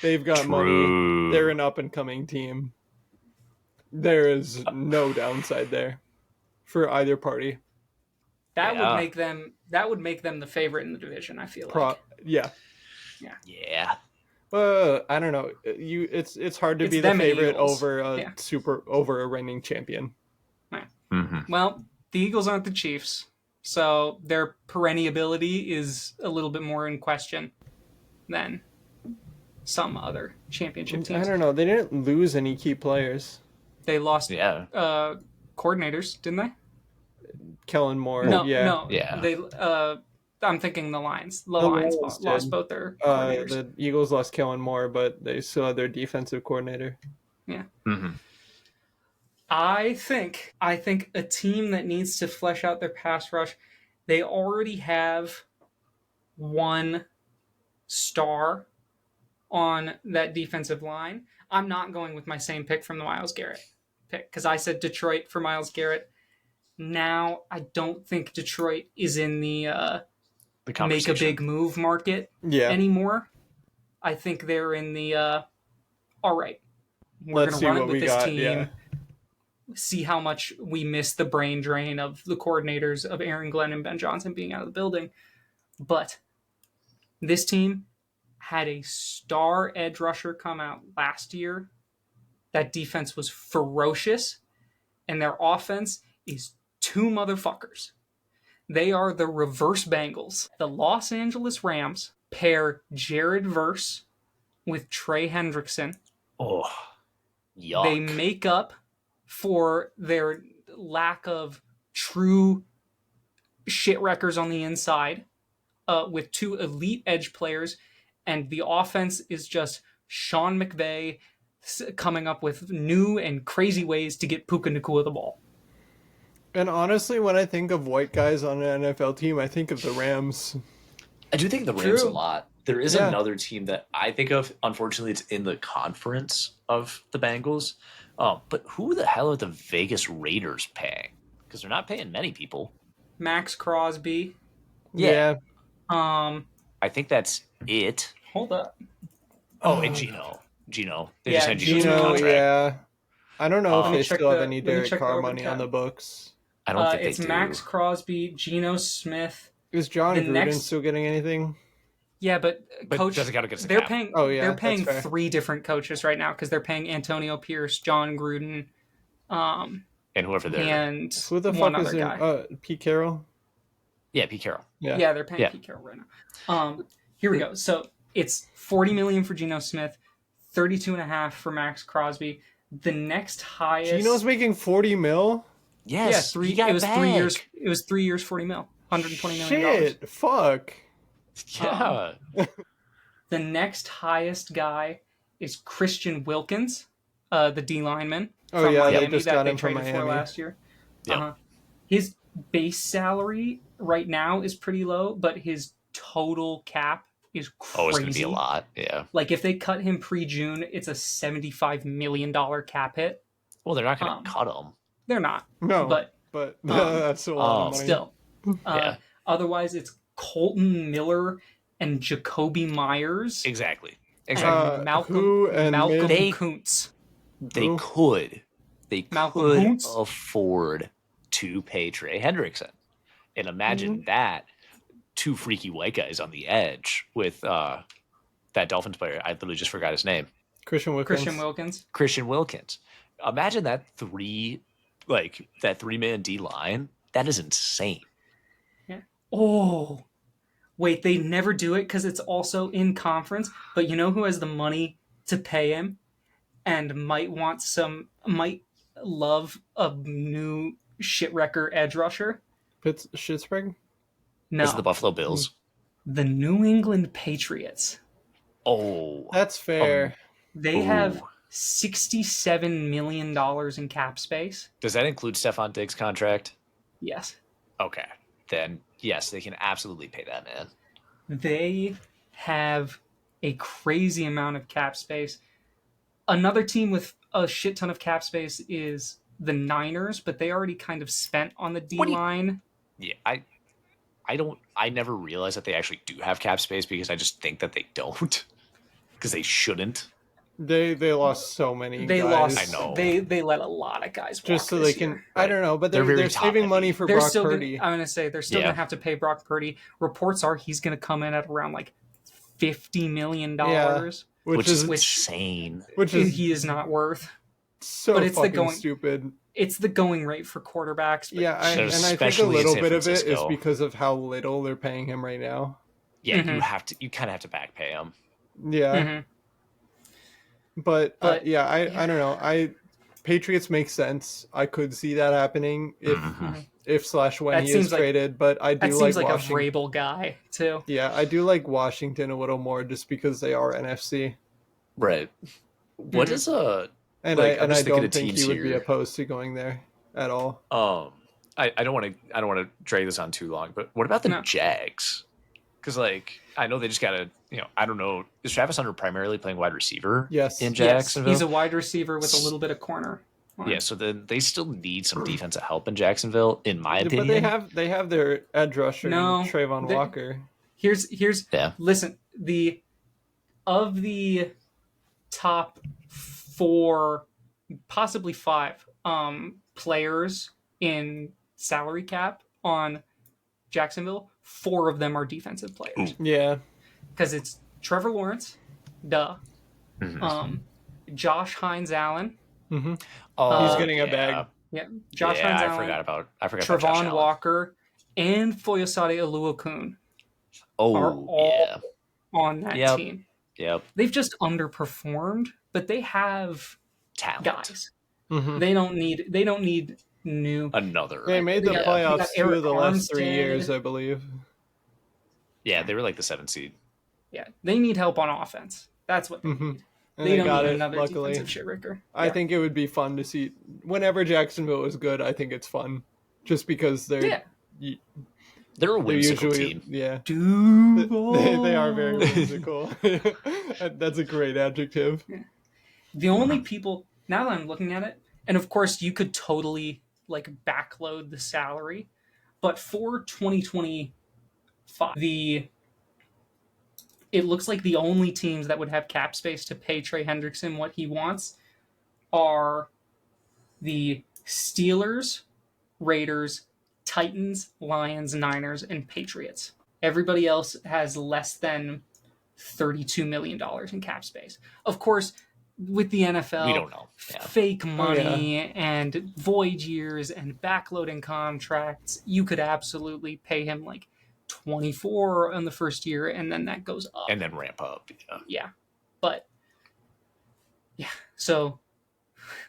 they've got money. They're an up-and-coming team. There is no downside there for either party. That would make them the favorite in the division, I feel like. Yeah. Yeah. I don't know. It's hard to It's be the them and favorite Eagles. over a reigning champion. Mm-hmm. Well, the Eagles aren't the Chiefs, so their perenniability is a little bit more in question than some other championship I teams. don't know. They didn't lose any key players. They lost Yeah. coordinators, didn't they? Kellen Moore. No, yeah. no. Yeah. They. I'm thinking the Lions. The Lions Lions lost did. both their coordinators. The Eagles lost Kellen Moore, but they still had their defensive coordinator. Yeah. Mm-hmm. I think a team that needs to flesh out their pass rush, they already have one star on that defensive line. I'm not going with my same pick from the Myles Garrett pick because I said Detroit for Myles Garrett. Now I don't think Detroit is in the make a big move market anymore. I think they're in the all right. We're Let's gonna see run it what with we this got. team. Yeah. See how much we miss the brain drain of the coordinators of Aaron Glenn and Ben Johnson being out of the building. But this team had a star edge rusher come out last year. That defense was ferocious, and their offense is 2 motherfuckers. They are the reverse Bengals. The Los Angeles Rams pair Jared Verse with Trey Hendrickson. Oh, yuck. They make up for their lack of true shit wreckers on the inside with 2 elite edge players, and the offense is just Sean McVay coming up with new and crazy ways to get Puka Nacua the ball. And honestly, when I think of white guys on an NFL team, I think of the Rams. I do think of the Rams True. a lot. There is Yeah. another team that I think of. Unfortunately, it's in the conference of the Bengals. But who the hell are the Vegas Raiders paying? Because they're not paying many people. Max Crosby. Yeah. Um, I think that's it. hold up. Oh, and Gino. They Yeah, just had Gino's new Gino, contract. yeah. I don't know if Let they me still have any Derek Carr the money on overcap. the books. I don't think they It's do. Max Crosby, Geno Smith. Is John The Gruden next- still getting anything? Yeah, but coach, doesn't count against the they're cap. paying. Oh, yeah, they're that's paying fair. 3 different coaches right now because they're paying Antonio Pierce, John Gruden, And whoever they're... and Who the one fuck other is in guy. Pete Carroll? Yeah, Pete Carroll. Yeah, they're paying Yeah. Pete Carroll right now. Here we go. So it's $40 million for Geno Smith, 32.5 for Max Crosby. The next highest. Gino's making 40 mil? Yes, yeah, he got it was back. 3 years. It was 3 years, $40 million, $120 million. Shit, fuck. Yeah. The next highest guy is Christian Wilkins, the D lineman Oh, from yeah, they Miami just that got they him from traded for Miami. last year. Yep. His base salary right now is pretty low, but his total cap is crazy. Oh, it's going to be a lot. Yeah. Like if they cut him pre-June, it's a $75 million cap hit. Well, they're not going to cut him. They're not. No, but that's a lot of money. still. Yeah. Otherwise, it's Colton Miller and Jacoby Myers. Exactly. And who and Malcolm mid- Kuntz. They could Malcolm could Kuntz? afford to pay Trey Hendrickson. And imagine that 2 freaky white guys on the edge with that Dolphins player. I literally just forgot his name. Christian Wilkins. Christian Wilkins. Imagine that 3-man D line. That is insane. Yeah. Oh, wait, they never do it because it's also in conference. But you know who has the money to pay him and might love a new shit wrecker edge rusher? Pittsburgh? No, Is it the Buffalo Bills? the New England Patriots. Oh, That's fair. They have $67 million in cap space. Does that include Stephon Diggs' contract? Yes. Okay, then yes, they can absolutely pay that man. They have a crazy amount of cap space. Another team with a shit ton of cap space is the Niners, but they already kind of spent on the D-line. Yeah, I never realized that they actually do have cap space because I just think that they don't. Because they shouldn't. They lost so many They guys. lost. I know. They let a lot of guys walk Just so this they can. year. I don't know, but They're very they're top saving heavy. money for They're Brock still Purdy. I'm gonna say they're still Yeah. gonna have to pay Brock Purdy. Reports are he's gonna come in at around like $50 million, which is is insane. which is he is not worth. so but it's the fucking going- stupid. It's the going rate for quarterbacks. But Yeah, and I think a Especially in little San bit of it is Francisco. because of how little they're paying him right now. Yeah, Mhm. you kind of have to back pay him. Yeah, Mhm. but But- I don't know. Patriots make sense. I could see that happening if / when That he seems is like- traded. But I do That like seems like Washington. a Vrabel guy too. Yeah, I do like Washington a little more just because they are NFC, Right. What Mhm. is a and Like, I'm I just thinking don't of think teams he would be here. opposed to going there at all. I don't want to drag this on too long, but what about the No. Jags? Because I know they just got to I don't know. Is Travis Hunter primarily playing wide receiver? Yes. in Yes, Jacksonville. he's a wide receiver with a little bit of corner. Yeah, so then they still need some defensive help in Jacksonville, in my Yeah, opinion. but they have their edge rusher, No, Trayvon they- Walker. Here's Yeah. listen, of the top 4, possibly 5 players in salary cap on Jacksonville, 4 of them are defensive players. Yeah, Because it's Trevor Lawrence, duh. Mhm. Josh Hines Allen. Oh, he's getting a yeah. bag. Yeah. Josh yeah, Hines I Allen. forgot about Josh Trevon Allen. Walker and Foyesade Oluokun are Oh, all yeah. on that Yep. team. Yep. They've just underperformed, but they have Talent. guys. Mhm. They don't need new. Another. They made the They got playoffs 2 Eric of the last 3 Armstead. years, I believe. Yeah, they were like the 7th seed. Yeah, they need help on offense. That's what they Mhm. need. And They they don't got need it, another luckily. defensive shit wrecker. I Yeah. think it would be fun to see whenever Jacksonville is good. I think it's fun, just because Yeah. They're a they're whimsical usually team. yeah. Duval. They are very whimsical. That's a great adjective. The only people, now that I'm looking at it, and of course you could totally like backload the salary, But for 2025, it looks like the only teams that would have cap space to pay Trey Hendrickson what he wants are the Steelers, Raiders, Titans, Lions, Niners, and Patriots. Everybody else has less than $32 million in cap space. Of course, with the NFL, We don't know. Yeah. fake money and void years and backloading contracts, you could absolutely pay him like 24 in the first year, and then that goes up. And then ramp up. Yeah. But, yeah. So,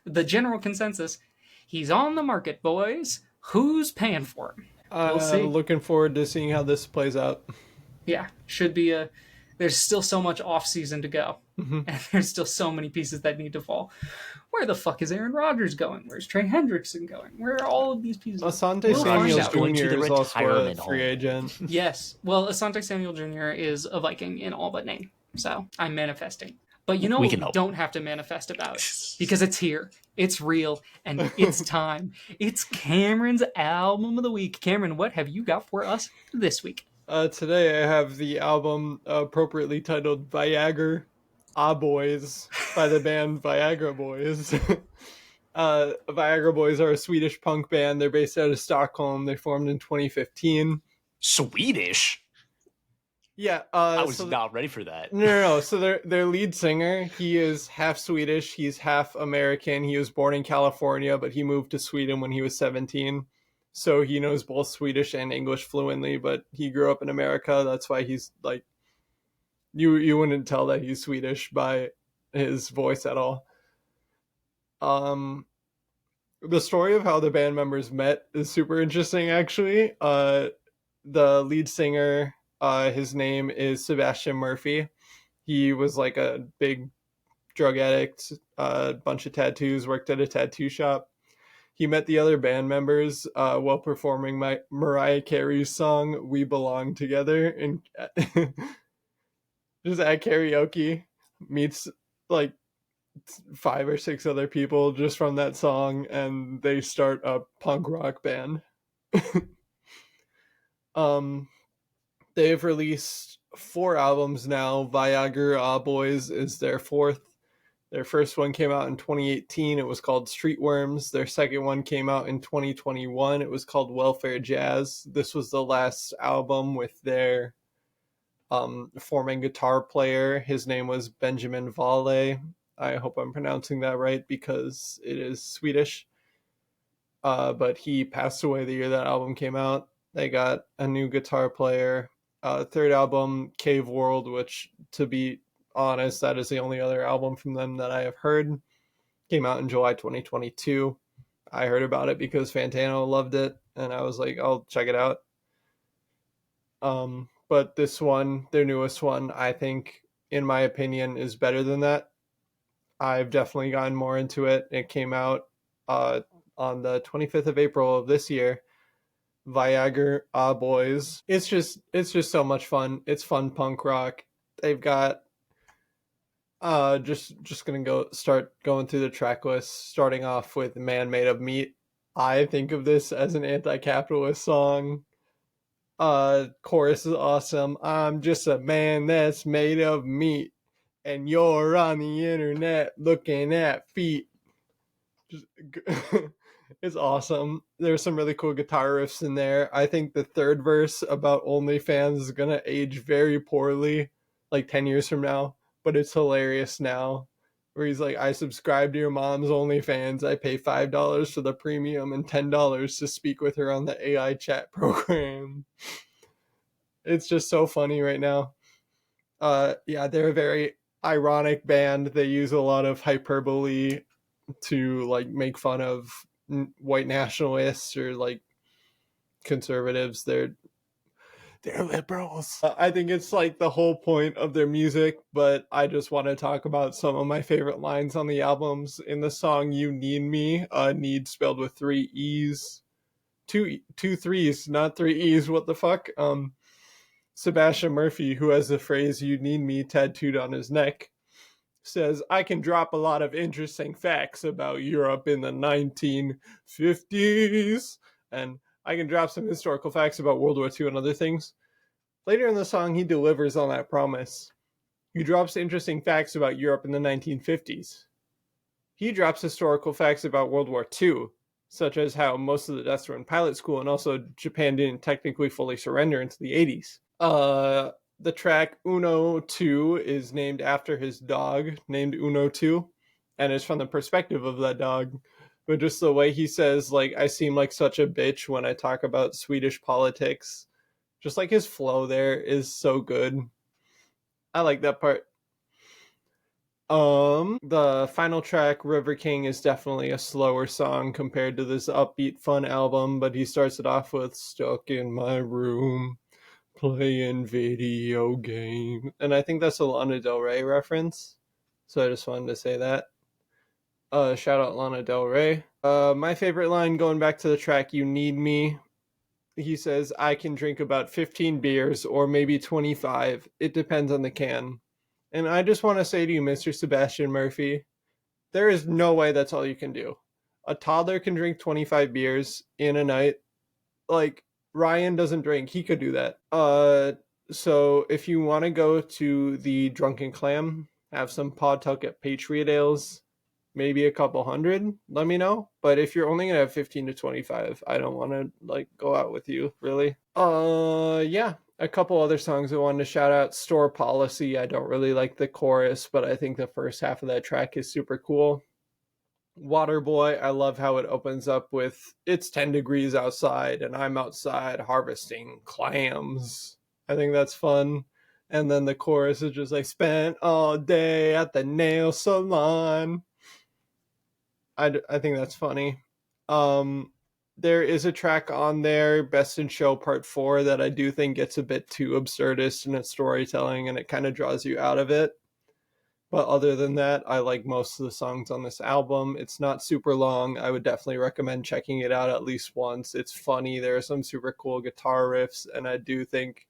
the general consensus, he's on the market, boys. Who's paying for him? We'll see. Looking forward to seeing how this plays out. Yeah. Should be a... There's still so much off-season to go. Mm-hmm. And there's still so many pieces that need to fall. Where the fuck is Aaron Rodgers going? Where's Trey Hendrickson going? Where are all of these pieces? Asante We'll find Samuel out. Going to Jr. the is also a retirement free home. agent. Yes. Well, Asante Samuel Jr. is a Viking in all but name. So I'm manifesting. But you know We what can we hope. don't have to manifest about? Because it's here. It's real. And it's time. It's Cameron's album of the week. Cameron, what have you got for us this week? Today I have the album appropriately titled Viagra Boys by the band Viagra Boys. Viagra Boys are a Swedish punk band. They're based out of Stockholm. They formed in 2015. Swedish? Yeah. I was not ready for that. No. So their lead singer, he is half Swedish. He's half American. He was born in California, but he moved to Sweden when he was 17. So he knows both Swedish and English fluently, but he grew up in America. That's why he's like, you wouldn't tell that he's Swedish by his voice at all. The story of how the band members met is super interesting, actually. The lead singer, his name is Sebastian Murphy. He was like a big drug addict, a bunch of tattoos, worked at a tattoo shop. He met the other band members while performing Mariah Carey's song "We Belong Together" and just at karaoke. Meets like 5 or 6 other people just from that song, and they start a punk rock band. They've released 4 albums now. Viagra Boys is their 4th. Their first one came out in 2018. It was called Streetworms. Their second one came out in 2021. It was called Welfare Jazz. This was the last album with their forming guitar player. His name was Benjamin Valle. I hope I'm pronouncing that right because it is Swedish. But he passed away the year that album came out. They got a new guitar player. Third album, Cave World, which, to be honest, that is the only other album from them that I have heard. Came out in July 2022. I heard about it because Fantano loved it, and I was like, I'll check it out. But this one, their newest one, I think, in my opinion, is better than that. I've definitely gotten more into it. It came out on the 25th of April of this year. Viagra Boys. It's just so much fun. It's fun punk rock. They've got just gonna start going through the track list, starting off with Man Made of Meat. I think of this as an anti-capitalist song. Chorus is awesome. I'm just a man that's made of meat, and you're on the internet looking at feet. It's awesome. There's some really cool guitar riffs in there. I think the third verse about OnlyFans is gonna age very poorly, like 10 years from now, but it's hilarious now. Where he's like, I subscribe to your mom's OnlyFans. I pay $5 for the premium and $10 to speak with her on the AI chat program. It's just so funny right now. Yeah, they're a very ironic band. They use a lot of hyperbole to like make fun of white nationalists or like conservatives. They're liberals. I think it's like the whole point of their music, but I just want to talk about some of my favorite lines on the albums. In the song "You Need Me," need spelled with 3 E's, two 3's, not 3 E's. What the fuck? Sebastian Murphy, who has the phrase "You need me" tattooed on his neck, says, I can drop a lot of interesting facts about Europe in the 1950s. And I can drop some historical facts about World War II and other things. Later in the song, he delivers on that promise. He drops interesting facts about Europe in the 1950s. He drops historical facts about World War II, such as how most of the deaths were in pilot school, and also Japan didn't technically fully surrender until the 80s. The track Uno 2 is named after his dog, named Uno 2, and it's from the perspective of that dog. But just the way he says, like, I seem like such a bitch when I talk about Swedish politics. Just like his flow there is so good. I like that part. The final track, River King, is definitely a slower song compared to this upbeat, fun album, but he starts it off with Stuck in My Room, Playing Video Game. And I think that's a Lana Del Rey reference. So I just wanted to say that. Shout out Lana Del Rey. My favorite line going back to the track, You Need Me. He says, I can drink about 15 beers or maybe 25. It depends on the can. And I just want to say to you, Mr. Sebastian Murphy, there is no way that's all you can do. A toddler can drink 25 beers in a night. Like, Ryan doesn't drink. He could do that. So if you want to go to the Drunken Clam, have some Pawtucket Patriot Ales, maybe a couple hundred, let me know. But if you're only going to have 15 to 25, I don't want to, like, go out with you, really. Yeah. A couple other songs I wanted to shout out. Store Policy. I don't really like the chorus, but I think the first half of that track is super cool. Waterboy, I love how it opens up with, it's 10 degrees outside and I'm outside harvesting clams. I think that's fun. And then the chorus is just like, spent all day at the nail salon. I think that's funny. There is a track on there, Best in Show Part 4, that I do think gets a bit too absurdist in its storytelling, and it kind of draws you out of it. But other than that, I like most of the songs on this album. It's not super long. I would definitely recommend checking it out at least once. It's funny. There are some super cool guitar riffs, and I do think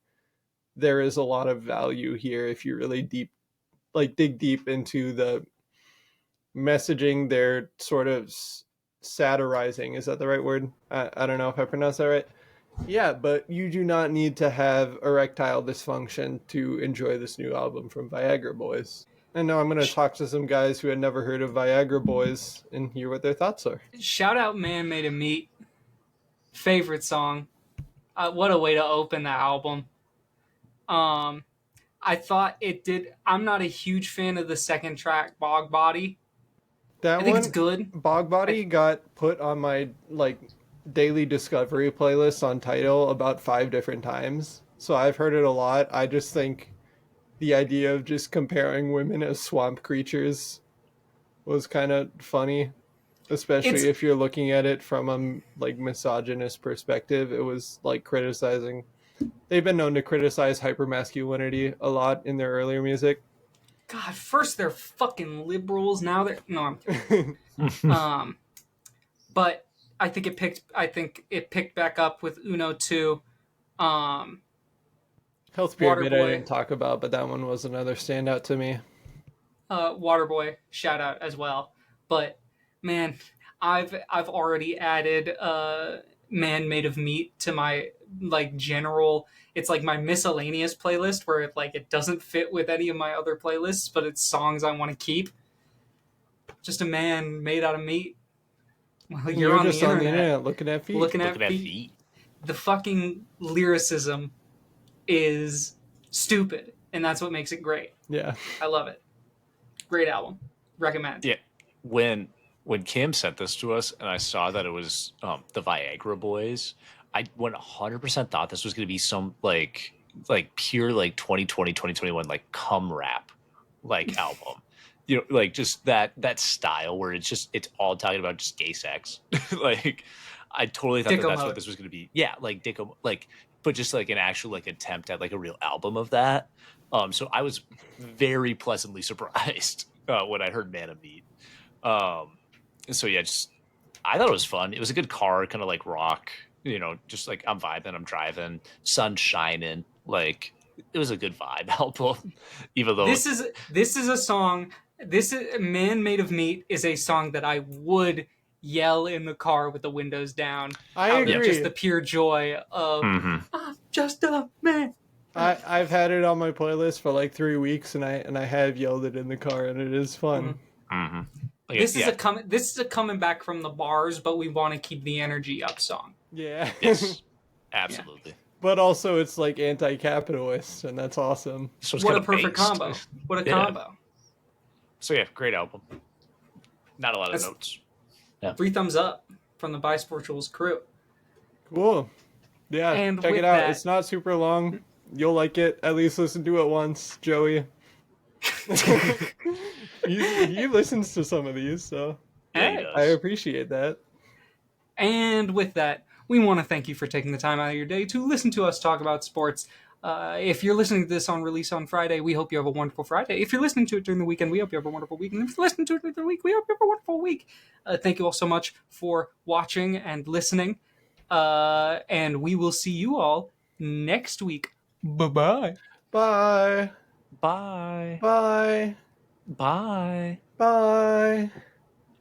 there is a lot of value here if you really dig deep into the messaging they're sort of satirizing. Is that the right word? I don't know if I pronounced that right. Yeah, but you do not need to have erectile dysfunction to enjoy this new album from Viagra Boys. And now I'm going to talk to some guys who had never heard of Viagra Boys and hear what their thoughts are. Shout out Man Made of Meat. Favorite song. What a way to open the album. I thought it did. I'm not a huge fan of the second track, Bog Body. That I think one, it's good. Bog Body got put on my daily discovery playlist on Tidal about 5 different times. So I've heard it a lot. I just think the idea of just comparing women as swamp creatures was kind of funny, especially if you're looking at it from a misogynist perspective. It was like criticizing. They've been known to criticize hypermasculinity a lot in their earlier music. God, first they're fucking liberals, now they're I'm kidding. But I think it picked back up with Uno 2. Health Pyramid I didn't talk about, but that one was another standout to me. Waterboy, shout out as well. But man, I've already added Man Made of Meat to my general, it's like my miscellaneous playlist where it doesn't fit with any of my other playlists, but it's songs I want to keep. Just a man made out of meat. Well, you're on just the internet looking at feet. Looking at feet. The fucking lyricism is stupid, and that's what makes it great. Yeah. I love it. Great album. Recommend. Yeah. When Kim sent this to us and I saw that it was the Viagra Boys, I 100% thought this was going to be some like pure 2020 2021 cum rap album. Just that style where it's all talking about just gay sex. I totally thought that's what this was going to be. Yeah, Dicko, but just an actual attempt at a real album of that. So I was very pleasantly surprised when I heard Man of Meat. So yeah, I thought it was fun. It was a good car, kind of rock. Just I'm vibing, I'm driving, sun shining. It was a good vibe album. Even though this is a song. This is Man Made of Meat is a song that I would yell in the car with the windows down. I out of agree. Just the pure joy of I'm just a man. I've had it on my playlist for like 3 weeks, and I have yelled it in the car, and it is fun. This is a coming back from the bars, but we want to keep the energy up song. Yeah. Yes, absolutely. But also, it's like anti-capitalist, and that's awesome. So it's What kind a perfect of based. combo. What a Yeah. combo. So yeah, great album. Not a lot of notes. 3 thumbs up from the Bisportuals crew. Cool. Yeah, And check with it out. that- It's not super long. You'll like it. At least listen to it once, Joey. he listens to some of these, so Yeah, he Hey. does. I appreciate that. And with that, we want to thank you for taking the time out of your day to listen to us talk about sports. If you're listening to this on release on Friday, we hope you have a wonderful Friday. If you're listening to it during the weekend, we hope you have a wonderful week. And if you're listening to it during the week, we hope you have a wonderful week. Thank you all so much for watching and listening. And we will see you all next week. Bye-bye. Bye. Bye. Bye. Bye. Bye.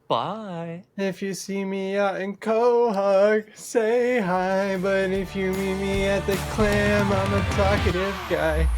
Bye. If you see me out in Quahog, say hi. But if you meet me at the Clam, I'm a talkative guy.